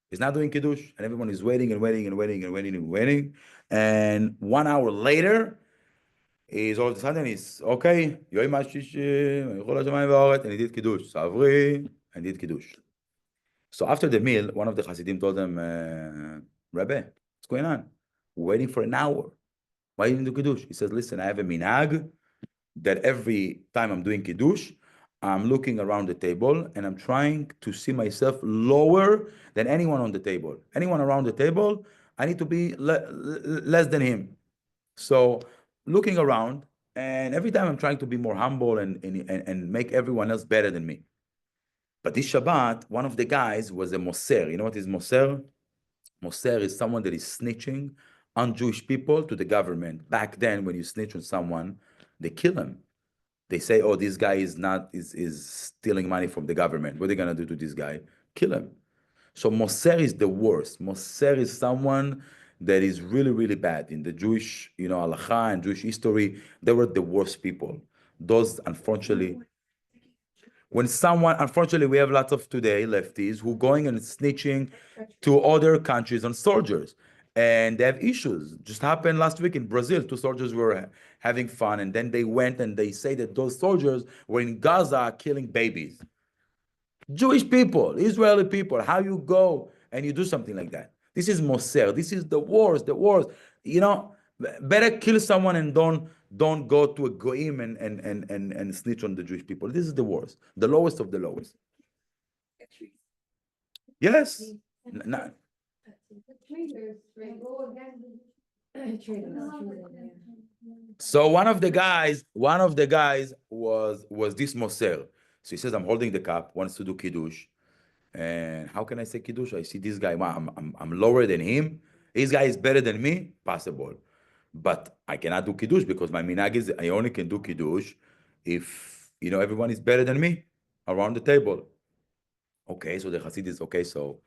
He's not doing kiddush, and everyone is waiting and waiting and waiting and waiting and waiting. And 1 hour later, he's all of a sudden he's okay. And he did kiddush. Savri, and did kiddush. So after the meal, one of the Hasidim told him, Rabbi, what's going on? We're waiting for an hour. Why didn't you do kiddush? He says, listen, I have a minhag that every time I'm doing kiddush, I'm looking around the table and I'm trying to see myself lower than anyone on the table. Anyone around the table, I need to be less than him. So looking around, and every time I'm trying to be more humble and make everyone else better than me. But this Shabbat, one of the guys was a Moser. You know what is Moser? Moser is someone that is snitching on Jewish people to the government. Back then, when you snitch on someone, they kill him. They say, oh, this guy is stealing money from the government. What are they going to do to this guy? Kill him. So Moser is the worst. Moser is someone that is really, really bad. In the Jewish, halakha and Jewish history, they were the worst people. Those, unfortunately, unfortunately, we have lots of today lefties who going and snitching to other countries on soldiers. And they have issues. Just happened last week in Brazil. 2 soldiers were having fun, and then they went and they say that those soldiers were in Gaza killing babies. Jewish people, Israeli people, how you go and you do something like that? This is Moser. This is the worst, the worst. Better kill someone and don't go to a goyim and snitch on the Jewish people. This is the worst, the lowest of the lowest. Yes. So one of the guys was this Moser. So he says, I'm holding the cup, wants to do kiddush. And how can I say kiddush? I see this guy, I'm lower than him. This guy is better than me, possible. But I cannot do kiddush because my minhag is I only can do kiddush if everyone is better than me around the table. Okay, so the Hasid is okay. So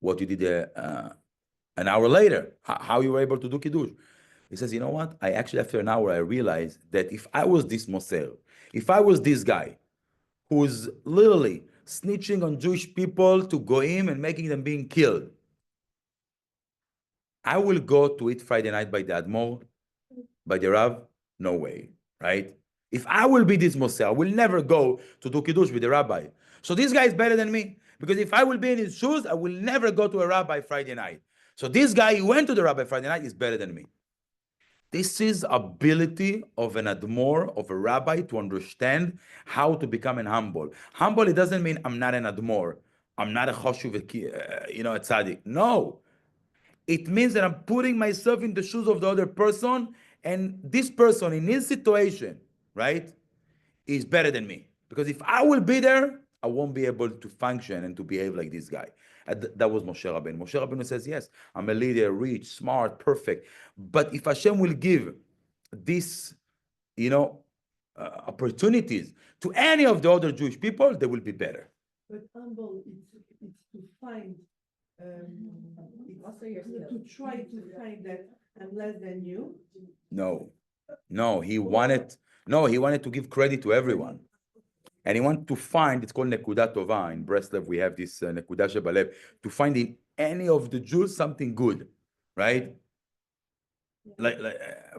what you did an hour later, how you were able to do kiddush? He says, you know what? I actually, after an hour, I realized that if I was this Moser, if I was this guy who's literally snitching on Jewish people to goyim and making them being killed, I will go to eat Friday night by the Admor, by the Rav? No way, right? If I will be this Moser, I will never go to do kiddush with the rabbi. So this guy is better than me, because if I will be in his shoes, I will never go to a rabbi Friday night. So this guy who went to the rabbi Friday night is better than me. This is ability of an admor, of a rabbi, to understand how to become an humble. Humble, it doesn't mean I'm not an admor, I'm not a choshuv, a tzaddik. No. It means that I'm putting myself in the shoes of the other person, and this person in his situation, right, is better than me. Because if I will be there, I won't be able to function and to behave like this guy. And that was Moshe Rabbeinu. Moshe Rabbeinu says, yes, I'm a leader, rich, smart, perfect. But if Hashem will give this, opportunities to any of the other Jewish people, they will be better. But humble, it's to find, Also your to try to find that I'm less than you. No. No, he wanted to give credit to everyone. And he wanted to find, it's called Nekuda Tova. In Breslev, we have this Nekuda Shebalev, to find in any of the Jews something good, right? Like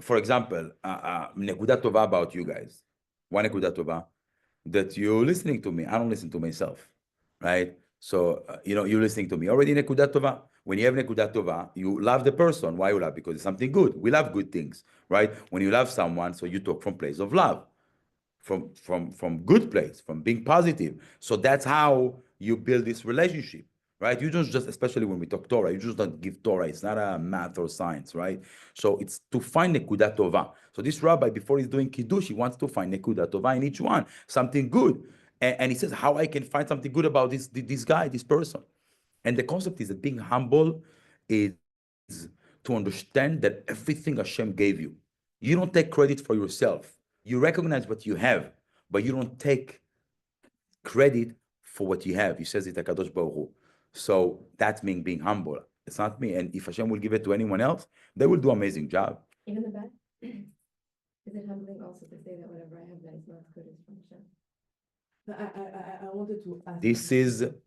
for example, Nekuda Tova about you guys. One Nekuda Tova, that you're listening to me. I don't listen to myself, right? So, you're listening to me. Already Nekuda Tova. When you have Nekuda Tova, you love the person. Why you love? Because it's something good. We love good things, right? When you love someone, so you talk from place of love. From good place, from being positive. So that's how you build this relationship, right? You just especially when we talk Torah, you just don't give Torah. It's not a math or science, right? So it's to find Nekuda Tova. So this rabbi, before he's doing Kiddush, he wants to find Nekuda Tova in each one, something good. And he says, how I can find something good about this guy, this person. And the concept is that being humble is to understand that everything Hashem gave you, you don't take credit for yourself. You recognize what you have, but you don't take credit for what you have. He says it HaKadosh Baruch Hu. So that's being humble. It's not me. And if Hashem will give it to anyone else, they will do an amazing job. Even the bad? Is it humbling also to say that whatever I have that is not as good as from Hashem? I wanted to ask.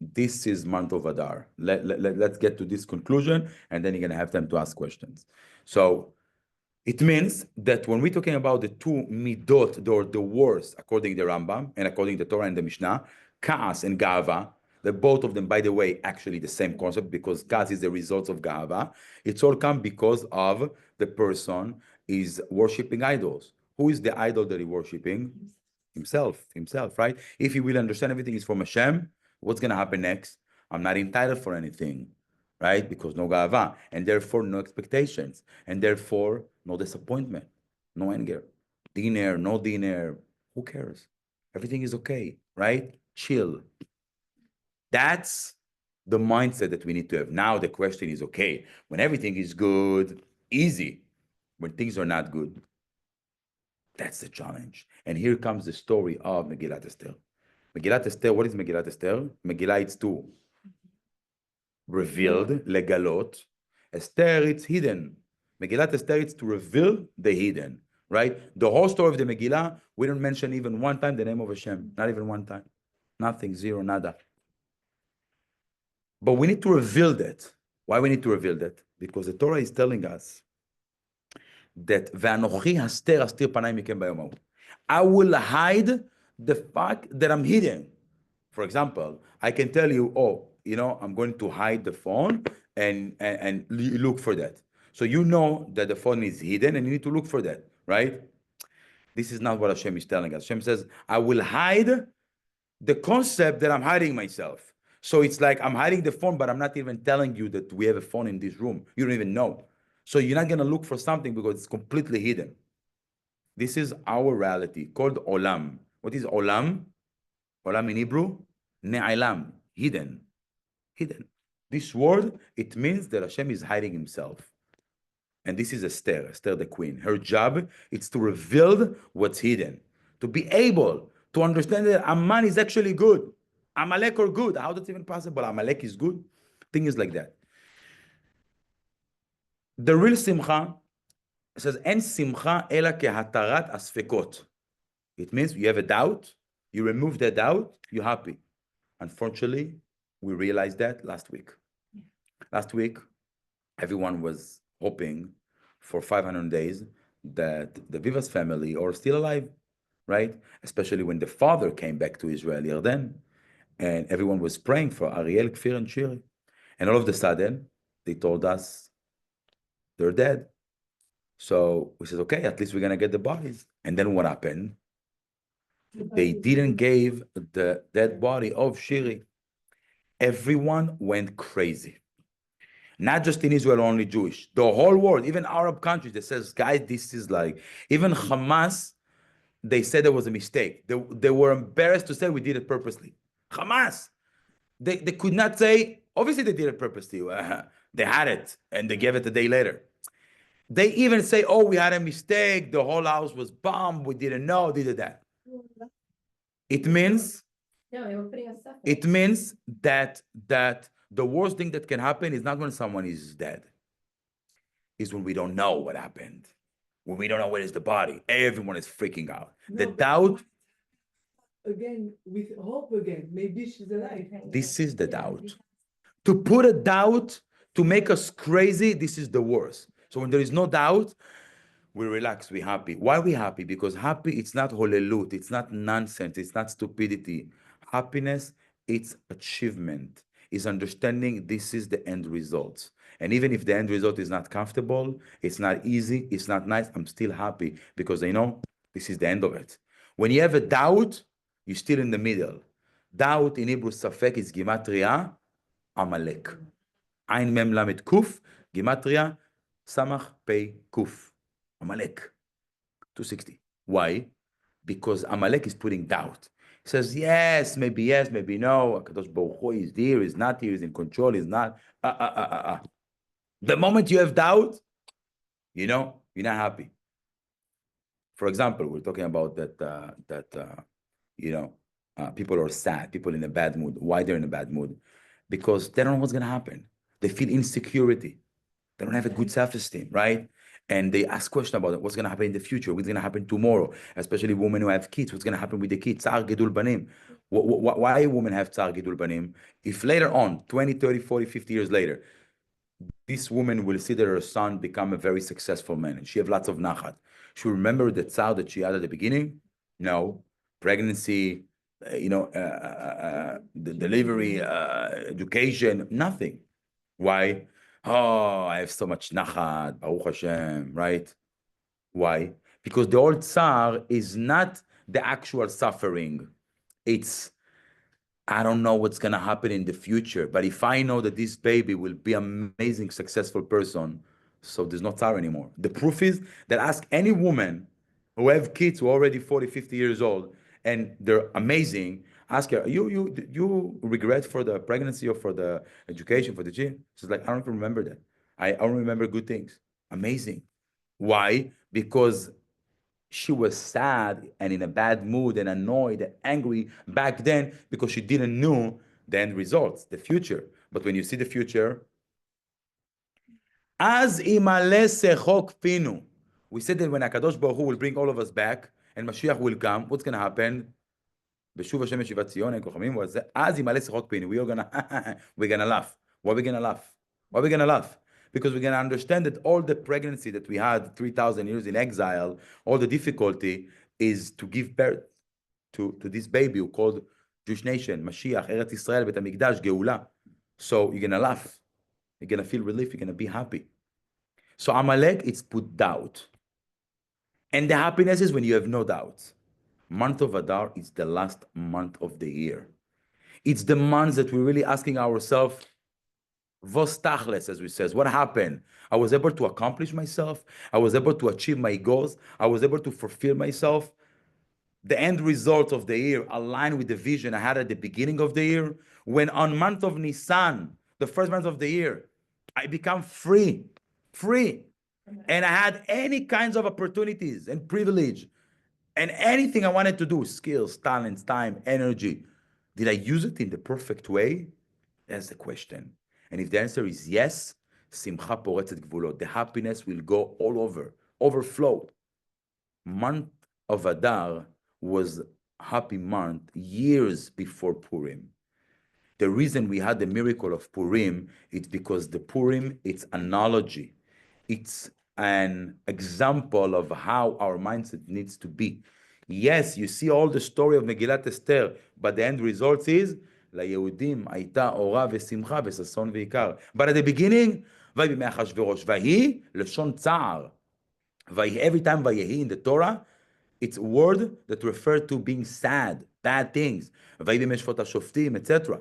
This is month of Adar. Let's get to this conclusion, and then you're gonna have time to ask questions. So it means that when we're talking about the two midot, or the worst, according to the Rambam and according to the Torah and the Mishnah, Ka'as and Ga'ava, that both of them, by the way, actually the same concept, because Ka'as is the result of Ga'ava. It's all come because of the person is worshiping idols. Who is the idol that he's worshiping? Himself, right? If he will understand everything is from Hashem, what's going to happen next? I'm not entitled for anything, right? Because no Ga'ava, and therefore no expectations, and therefore no disappointment, no anger. Dinner, no dinner, who cares? Everything is okay, right? Chill. That's the mindset that we need to have. Now the question is, okay, when everything is good, easy. When things are not good, that's the challenge. And here comes the story of Megillat Esther. Megillat Esther, what is Megillat Esther? Megillah, it's two. Revealed, legalot. Esther, it's hidden. Megillat Esther, it's to reveal the hidden, right? The whole story of the Megillah, we don't mention even one time the name of Hashem. Not even one time. Nothing, zero, nada. But we need to reveal that. Why we need to reveal that? Because the Torah is telling us that "Ve'anochi haster astir panai mikem bayom hahu." I will hide the fact that I'm hidden. For example, I can tell you, I'm going to hide the phone and look for that. So you know that the phone is hidden and you need to look for that, right? This is not what Hashem is telling us. Hashem says, I will hide the concept that I'm hiding myself. So it's like I'm hiding the phone, but I'm not even telling you that we have a phone in this room. You don't even know. So you're not going to look for something because it's completely hidden. This is our reality called Olam. What is Olam? Olam in Hebrew? Ne'alam. Hidden. Hidden. This word, it means that Hashem is hiding himself. And this is Esther the queen. Her job is to reveal what's hidden. To be able to understand that Amman is actually good. Amalek are good. How that's even possible? Amalek is good. Thing is like that. The real simcha says, En simcha ela kehatarat asfekot. It means you have a doubt, you remove the doubt, you're happy. Unfortunately, we realized that last week. Last week, everyone was hoping for 500 days that the Vivas family are still alive, right? Especially when the father came back to Israel, Yarden, and everyone was praying for Ariel, Kfir, and Shiri. And all of a sudden, they told us they're dead. So we said, okay, at least we're going to get the bodies. And then what happened? They didn't give the dead body of Shiri. Everyone went crazy. Not just in Israel, only Jewish. The whole world, even Arab countries, they says, guys, this is like, even Hamas, they said there was a mistake. They were embarrassed to say we did it purposely. Hamas, they could not say, obviously they did it purposely. They had it, and they gave it a day later. They even say, oh, we had a mistake. The whole house was bombed. We didn't know, did that. It means, No, they were putting us stuff. it means that the worst thing that can happen is not when someone is dead. Is when we don't know what happened. when we don't know where is the body, everyone is freaking out. The No, but doubt, again, with hope again, maybe she's alive. this is the Yeah, doubt. because- To put a doubt, to make us crazy, this is the worst. So when there is no doubt, we relax, we happy. Why we happy? Because happy, it's not holelut, it's not nonsense, it's not stupidity. Happiness, it's achievement, is understanding this is the end result. And even if the end result is not comfortable, it's not easy, it's not nice, I'm still happy because I know this is the end of it. When you have a doubt, you're still in the middle. Doubt in Hebrew safek is gematria, Amalek. Ein Mem Lamed Kuf, gematria, Samach Pei Kuf. Amalek, 260. Why? Because Amalek is putting doubt. He says, yes, maybe no. Akadosh Baruch Hu is here, is not here, is in control, is not. The moment you have doubt, you're not happy. For example, we're talking about people are sad, people in a bad mood. Why they're in a bad mood? Because they don't know what's going to happen. They feel insecurity. They don't have a good self-esteem, right? And they ask questions about what's going to happen in the future, what's going to happen tomorrow, especially women who have kids, what's going to happen with the kids. Tsar Gedul Banim. Why women have Tsar Gedul Banim? If later on, 20, 30, 40, 50 years later, this woman will see that her son become a very successful man and she have lots of nachat. She will remember the Tsar that she had at the beginning? No. Pregnancy, the delivery, education, nothing. Why? Oh, I have so much nachat, Baruch Hashem, right? Why? Because the old Tsar is not the actual suffering. It's, I don't know what's going to happen in the future, but if I know that this baby will be an amazing, successful person, so there's no Tsar anymore. The proof is that ask any woman who have kids who are already 40, 50 years old, and they're amazing, ask her, you regret for the pregnancy or for the education, for the gym? She's like, I don't even remember that. I don't remember good things. Amazing. Why? Because she was sad and in a bad mood and annoyed and angry back then because she didn't know the end results, the future. But when you see the future, as imale sechok pinu, we said that when Akadosh Baruch Hu will bring all of us back and Mashiach will come, what's going to happen? Beshuv Hashem Yeshivat Zion and Kochamim was as imale sechok pinu. We're gonna laugh. Why are we gonna laugh? Why are we gonna laugh? Because we're going to understand that all the pregnancy that we had 3,000 years in exile, all the difficulty is to give birth to this baby who called Jewish nation, Mashiach, Eretz Israel, Bet HaMikdash, Geula. So you're going to laugh. You're going to feel relief. You're going to be happy. So Amalek, it's put doubt. And the happiness is when you have no doubt. Month of Adar is the last month of the year. It's the month that we're really asking ourselves, Vos tachles, as we says, what happened? I was able to accomplish myself. I was able to achieve my goals. I was able to fulfill myself. The end result of the year aligned with the vision I had at the beginning of the year. When on month of Nisan, the first month of the year, I become free. And I had any kinds of opportunities and privilege and anything I wanted to do, skills, talents, time, energy. Did I use it in the perfect way? That's the question. And if the answer is yes, simcha poretzet gvulot, the happiness will go all over, overflow. Month of Adar was happy month years before Purim. The reason we had the miracle of Purim, it's because the Purim, it's analogy. It's an example of how our mindset needs to be. Yes, you see all the story of Megillat Esther, but the end result is ליהודים הייתה אורה ושמחה וששון ועיקר. But at the beginning, ויהי בימי אחשוורוש, ויהי לשון צער. Every time ויהי in the Torah, it's a word that refers to being sad, bad things. ויהי בימי שפוט השופטים, etc.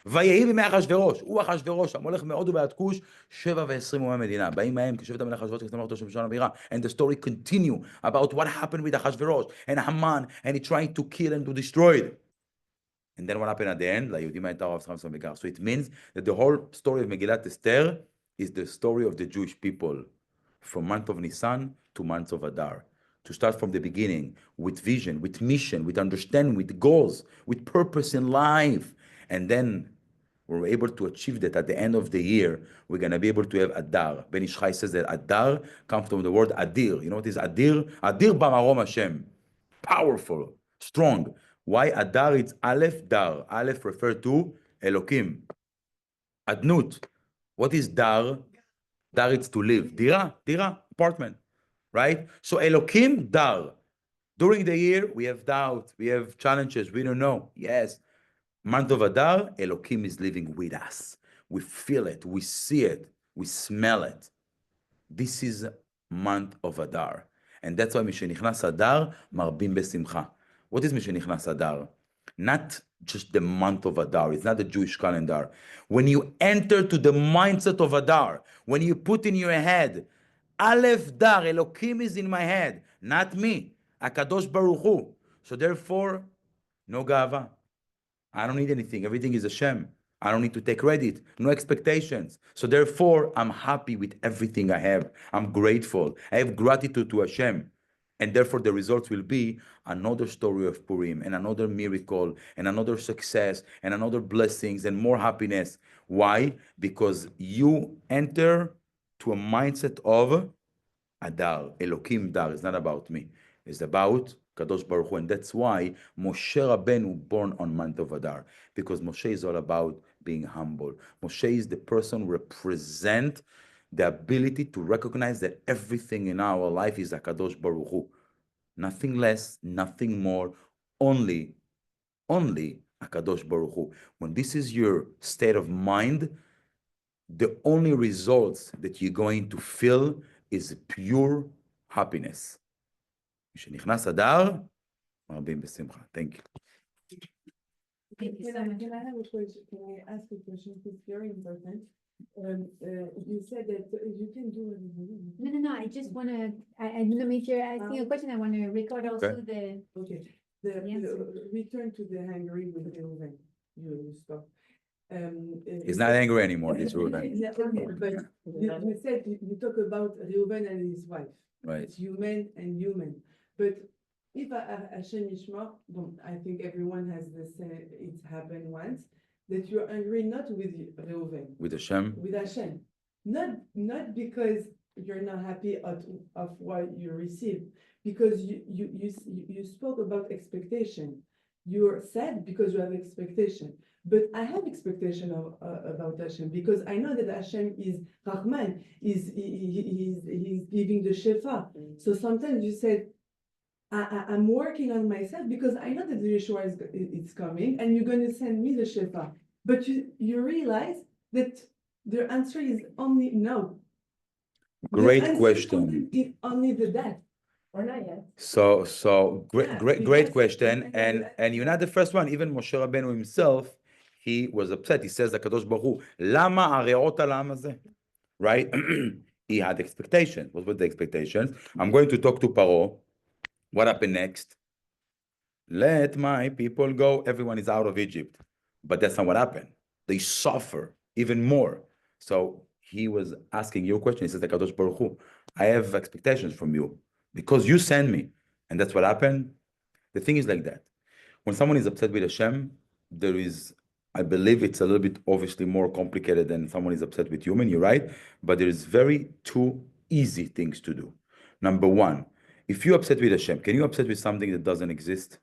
ויהי בימי אחשוורוש, הוא אחשוורוש, המולך מהודו ועד כוש, 27 אומי מדינה. באים מהם כשבט המלך אחשוורוש, כסתם אותו שבשון הבירה. And the story continue about what happened with אחשוורוש and Haman, and he tried to kill and to destroy it. And then what happened at the end? So it means that the whole story of Megillat Esther is the story of the Jewish people from month of Nisan to month of Adar. To start from the beginning with vision, with mission, with understanding, with goals, with purpose in life. And then we're able to achieve that at the end of the year, we're going to be able to have Adar. Ben Ish Chai says that Adar comes from the word Adir. You know what is Adir? Adir b'marom Hashem. Powerful, strong. Why Adar? It's Aleph Dar. Aleph refer to Elokim. Adnut. What is Dar? Dar it's to live. Dira, apartment. Right? So Elokim, Dar. During the year, we have doubt, we have challenges, we don't know. Yes. Month of Adar, Elokim is living with us. We feel it, we see it, we smell it. This is month of Adar. And that's why Mishenichnas Adar, Marbim Besimcha. What is Mishenichnas Adar? Not just the month of Adar. It's not the Jewish calendar. When you enter to the mindset of Adar, when you put in your head, Aleph Dar, Elokim is in my head, not me. Akadosh Baruch Hu. So therefore, no gava. I don't need anything. Everything is Hashem. I don't need to take credit. No expectations. So therefore, I'm happy with everything I have. I'm grateful. I have gratitude to Hashem. And therefore, the results will be another story of Purim and another miracle and another success and another blessings and more happiness. Why? Because you enter to a mindset of Adar, Elokim Dar. It's not about me. It's about Kadosh Baruch Hu. And that's why Moshe Rabbeinu born on month of Adar. Because Moshe is all about being humble. Moshe is the person who represents the ability to recognize that everything in our life is a Kadosh Baruch Hu. Nothing less, nothing more, only a Kadosh Baruch Hu. When this is your state of mind, the only results that you're going to feel is pure happiness. משנכנס אדר, מרבים בשמחה. Thank you. Thank you so much. Can I have a question? Can I ask a question? It's very important. You said that you can do it. No, I just want to, I don't know if you're asking a question, I want to record also the, Okay. Yes. Return to the Hungary with Reuven. You stop. He's not angry anymore, he's Reuven. Yeah, okay, but you said you talk about Reuven and his wife. Right. It's human and human. But if Hashem Yishma, I think everyone has this, it's happened once, that you're angry not with Reuven, With Hashem. with Hashem. Not because you're not happy of what you received, because you spoke about expectation. You're sad because you have expectation. But I have expectation about Hashem because I know that Hashem is Rahman, he's giving the Shefa. So sometimes you said, I'm working on myself because I know that the Yeshua is coming and you're going to send me the Shefa. But you realize that the answer is only no. Great question. Is only the death. Or not yet. So Yeah, great because- question. And you're not the first one. Even Moshe Rabbeinu himself, he was upset. He says, "Hakadosh Baruch Hu, lama areot ha'am hazeh?" Right? He had expectations. What were the expectations? I'm going to talk to Paro. What happened next? Let my people go. Everyone is out of Egypt. But that's not what happened. They suffer even more. So he was asking your question. He says, "Hakadosh Baruch Hu, I have expectations from you because you send me." And that's what happened. The thing is like that. When someone is upset with Hashem, there is, I believe it's a little bit obviously more complicated than someone is upset with human, you're right. But there is very two easy things to do. Number one, if you're upset with Hashem, can you upset with something that doesn't exist?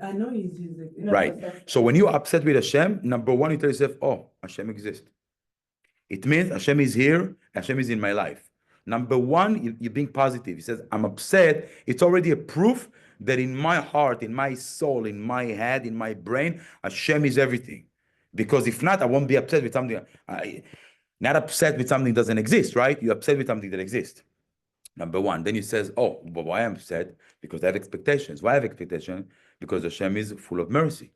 I know he's Right. So when you're upset with Hashem, number one, you tell yourself, oh, Hashem exists. It means Hashem is here, Hashem is in my life. Number one, you're being positive. He says, I'm upset. It's already a proof that in my heart, in my soul, in my head, in my brain, Hashem is everything. Because if not, I won't be upset with something. Not upset with something that doesn't exist, right? You're upset with something that exists. Number one. Then he says, oh, but why I'm upset? Because I have expectations. Why I have expectations? Because Hashem is full of mercy.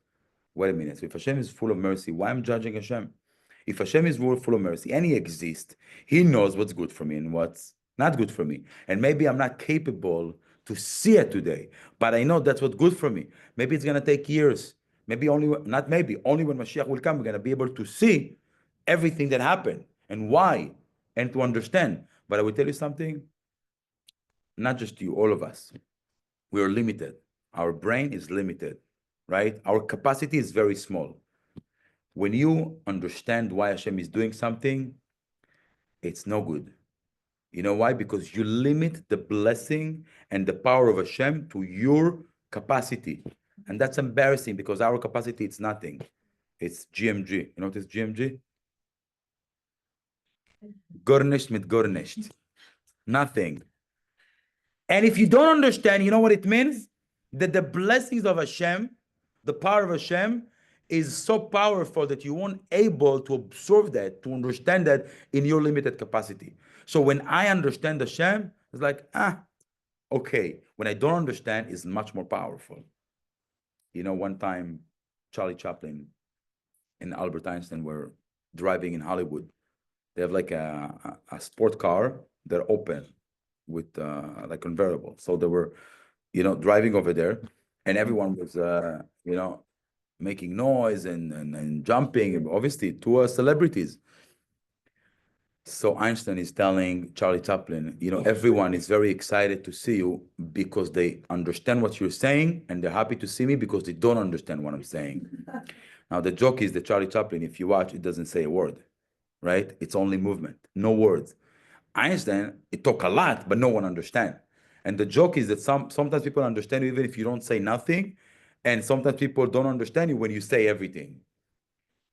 Wait a minute. So if Hashem is full of mercy, why am I judging Hashem? If Hashem is full of mercy and he exists, he knows what's good for me and what's not good for me. And maybe I'm not capable to see it today, but I know that's what's good for me. Maybe it's going to take years. Maybe only when Mashiach will come, we're going to be able to see everything that happened and why and to understand. But I will tell you something, not just you, all of us. We are limited. Our brain is limited, right? Our capacity is very small. when you understand why Hashem is doing something, it's no good. You know why? Because you limit the blessing and the power of Hashem to your capacity. And that's embarrassing because our capacity, it's nothing. It's GMG. You know what is GMG? Gornisht mit gornisht. Nothing. And if you don't understand, you know what it means? That the blessings of Hashem, the power of Hashem, is so powerful that you won't able to absorb that, to understand that in your limited capacity. So when I understand Hashem, it's like, okay. When I don't understand, it's much more powerful. You know, one time, Charlie Chaplin and Albert Einstein were driving in Hollywood. They have like a sport car. They're open with like convertible. So they were, driving over there, and everyone was, making noise and jumping. Obviously, two celebrities. So Einstein is telling Charlie Chaplin, everyone is very excited to see you because they understand what you're saying, and they're happy to see me because they don't understand what I'm saying. Now, the joke is that Charlie Chaplin, if you watch, it doesn't say a word, right? It's only movement, no words. Einstein, it talk a lot, but no one understand. And the joke is that sometimes people understand you even if you don't say nothing, and sometimes people don't understand you when you say everything,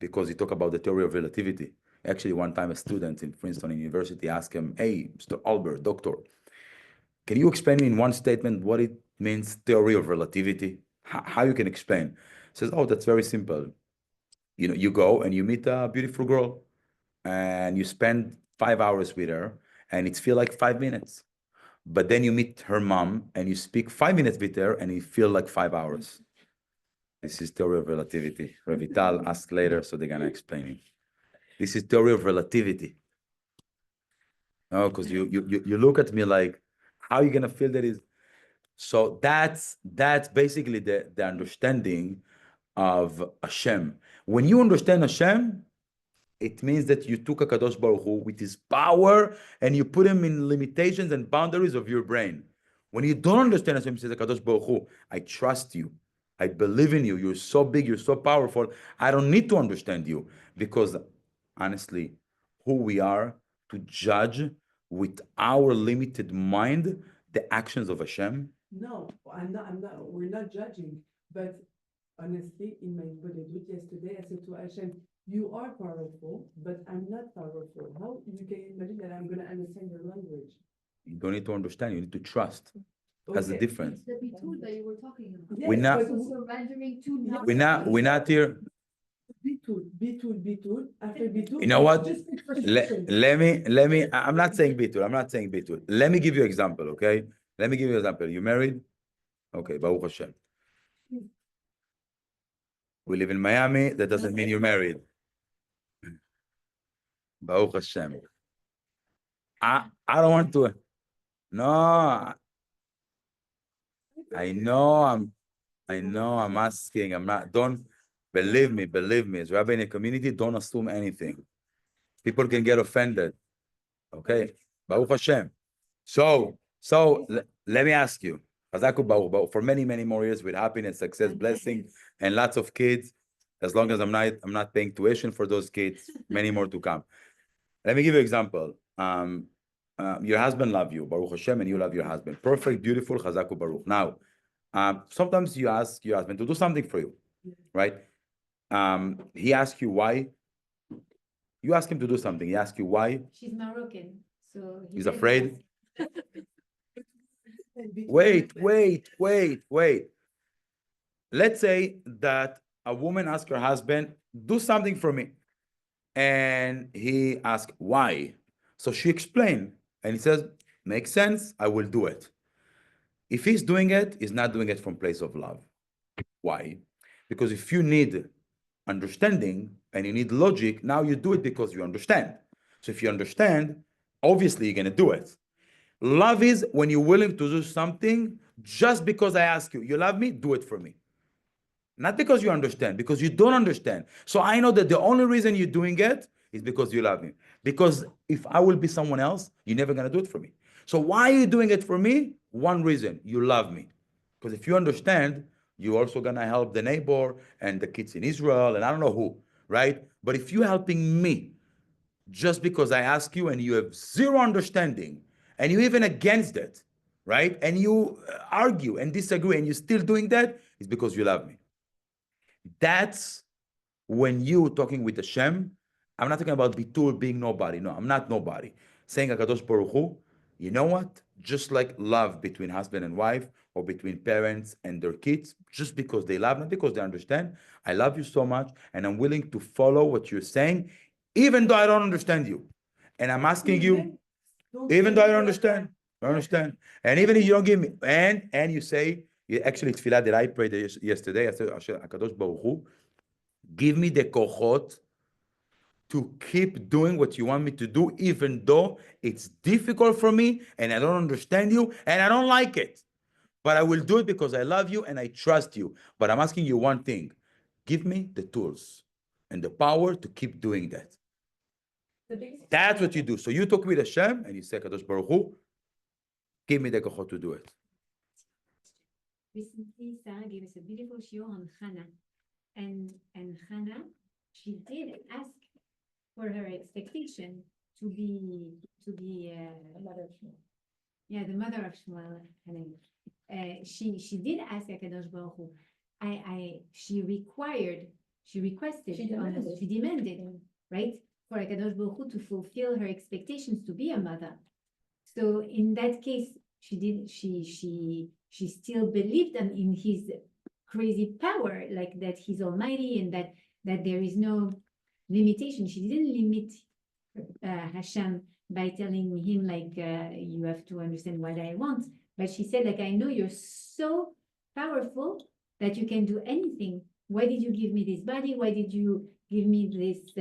because you talk about the theory of relativity. Actually, one time a student in Princeton University asked him, "Hey, Mr. Albert, doctor, can you explain in one statement what it means, theory of relativity? How you can explain?" He says, "Oh, that's very simple. You go and you meet a beautiful girl, and you spend 5 hours with her, and it feels like 5 minutes. But then you meet her mom, and you speak 5 minutes with her, and it feels like 5 hours. This is theory of relativity." Revital asked later, so they're gonna explain it. This is theory of relativity. No, because you look at me like, how are you gonna feel that is? So that's basically the understanding of Hashem. When you understand Hashem, it means that you took a Kadosh Baruch Hu with his power and you put him in limitations and boundaries of your brain. When you don't understand Hashem, says Kadosh Baruch Hu, I trust you. I believe in you. You're so big. You're so powerful. I don't need to understand you, because honestly, who we are to judge with our limited mind the actions of Hashem. No, we're not judging, but honestly, in my Bodedut yesterday, I said to Hashem, you are powerful, but I'm not powerful. How you can imagine that I'm going to understand your language? You don't need to understand. You need to trust. That's the difference. The bitul that you were talking about. Yes, We're not- but Surrendering to nothing. We're not here. Bitul. After bitul, You know what? just pick for Let me. I'm not saying bitul. I'm not saying bitul. Let me give you an example, okay? Let me give you an example. You married? Okay, Baruch Hashem. We live in Miami. That doesn't mean you're married. Baruch Hashem. I don't want to. No. I know I'm asking. I'm not. Don't believe me. As Rabbi in a community, don't assume anything. People can get offended. Okay, Baruch Hashem. So let me ask you, Chazaku Baruch, for many more years with happiness, success, blessing, and lots of kids. As long as I'm not paying tuition for those kids, many more to come. Let me give you an example. Your husband loves you, Baruch Hashem, and you love your husband. Perfect, beautiful, Chazaku Baruch. Now, sometimes you ask your husband to do something for you, right? He asks you why. You ask him to do something. He asks you why. She's Moroccan, so He's afraid. Wait. Let's say that a woman asks her husband, do something for me. And he asks, why? So she explained, and he says, makes sense, I will do it. If he's doing it, he's not doing it from place of love. Why? Because if you need understanding and you need logic, now you do it because you understand. So if you understand, obviously you're going to do it. Love is when you're willing to do something just because I ask you, you love me, do it for me. Not because you understand, because you don't understand. So I know that the only reason you're doing it is because you love me. Because if I will be someone else, you're never going to do it for me. So why are you doing it for me? One reason, you love me. Because if you understand, you're also going to help the neighbor and the kids in Israel, and I don't know who. right? But if you're helping me just because I ask you and you have zero understanding and you're even against it, right? And you argue and disagree and you're still doing that, it's because you love me. That's when you talking with Hashem. I'm not talking about Bitul being nobody. No, I'm not nobody. Saying HaKadosh Baruch Hu, you know what? Just like love between husband and wife or between parents and their kids, just because they love, not because they understand. I love you so much and I'm willing to follow what you're saying, even though I don't understand you. And I'm asking you, even though I don't understand, And even if you don't give me, and you say, actually, tefillah that I prayed yesterday, I said, HaKadosh Baruch Hu, give me the kochot to keep doing what you want me to do, even though it's difficult for me and I don't understand you and I don't like it. But I will do it because I love you and I trust you. But I'm asking you one thing. Give me the tools and the power to keep doing that. That's what you do. So you talk with Hashem and you say, Kadosh Baruch Hu, give me the kochot to do it. Recently, Sarah gave us a beautiful shiur on Hannah. And Hannah, she did ask for her expectation to be The mother of Shmuel. yeah, the mother of Shmuel. She did ask HaKadosh Baruch Hu. She requested, she demanded, right, for HaKadosh Baruch Hu to fulfill her expectations to be a mother. So in that case, she still believed in his crazy power, like that he's almighty and that there is no limitation. She didn't limit Hashem by telling him like you have to understand what I want, but she said like I know you're so powerful that you can do anything. Why did you give me this body? Why did you give me this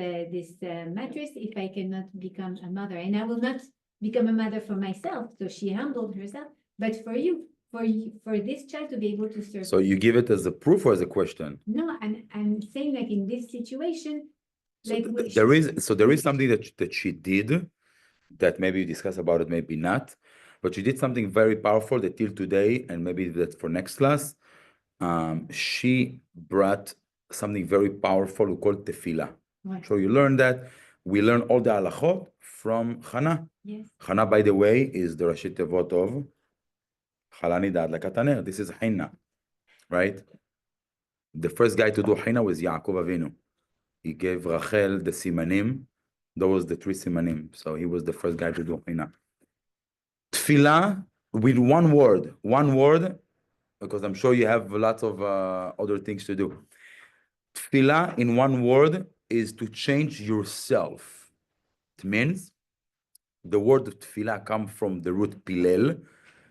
mattress if I cannot become a mother? And I will not become a mother for myself. So she humbled herself, but for you, for this child to be able to serve. So you give it as a proof or as a question? No, I'm saying like in this situation, So like there is something that she did that maybe you discuss about it, maybe not, but she did something very powerful that till today, and maybe that's for next class. She brought something very powerful we call tefillah. Right. So you learn that. We learn all the halachot from Hannah. Yes. Hannah, by the way, is the Rashi Tevot of Chalani Dad Lakataner. This is Hinna, right? The first guy to do Hinna was Yaakov Avinu. He gave Rachel the simanim. Those was the 3 simanim. So he was the first guy to do Hinna. Tefillah with one word, because I'm sure you have lots of other things to do. Tefillah in one word is to change yourself. It means the word of tefillah comes from the root pilel.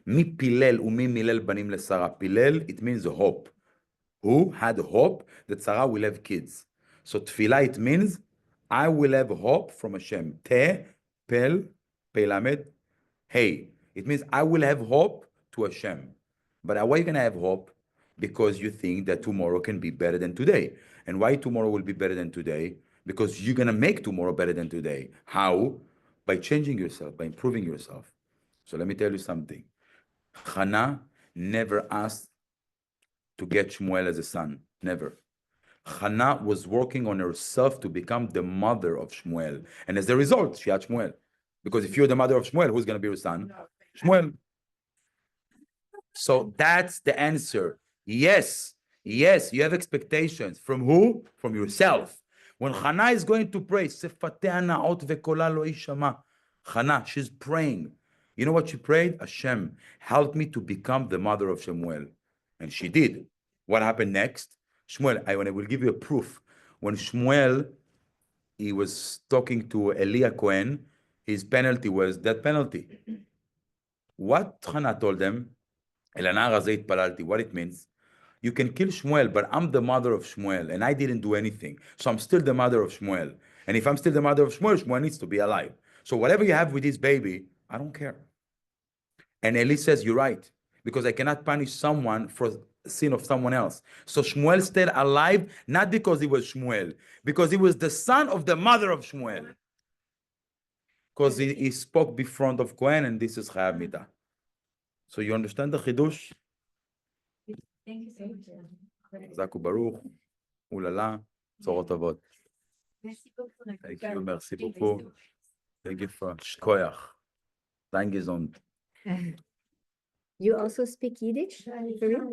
Mi pilel umi milel banim lesara. Pilel, it means hope. Who had hope that Sarah will have kids? So tefillah, it means I will have hope from Hashem. Te, pel, pelamed, hey. It means I will have hope to Hashem. But why are you going to have hope? Because you think that tomorrow can be better than today. And why tomorrow will be better than today? Because you're going to make tomorrow better than today. How? By changing yourself, by improving yourself. So let me tell you something. Hannah never asked to get Shmuel as a son. Never. Hannah was working on herself to become the mother of Shmuel. And as a result, she had Shmuel. Because if you're the mother of Shmuel, who's going to be your son? Shmuel. So that's the answer. Yes, you have expectations. From who? From yourself. When Hannah is going to pray, Hannah, she's praying. You know what she prayed? Hashem, help me to become the mother of Shmuel. And she did. What happened next? Shmuel, I will give you a proof. When Shmuel, he was talking to Eliah Cohen, his penalty was death penalty. What Hannah told them? What it means? You can kill Shmuel, but I'm the mother of Shmuel, and I didn't do anything. So I'm still the mother of Shmuel. And if I'm still the mother of Shmuel, Shmuel needs to be alive. So whatever you have with this baby, I don't care. And Eli says, you're right, because I cannot punish someone for sin of someone else. So Shmuel stayed alive, not because he was Shmuel, because he was the son of the mother of Shmuel. Because he spoke before of Cohen, and this is Chayav Midah. So you understand the Chidush? Thank you so much. Zaku Baruch, Ulala, Tzorot Avot. Merci beaucoup. Thank you, merci beaucoup. Thank you for Shkoyach. Dein gesund. You also speak Yiddish? For real?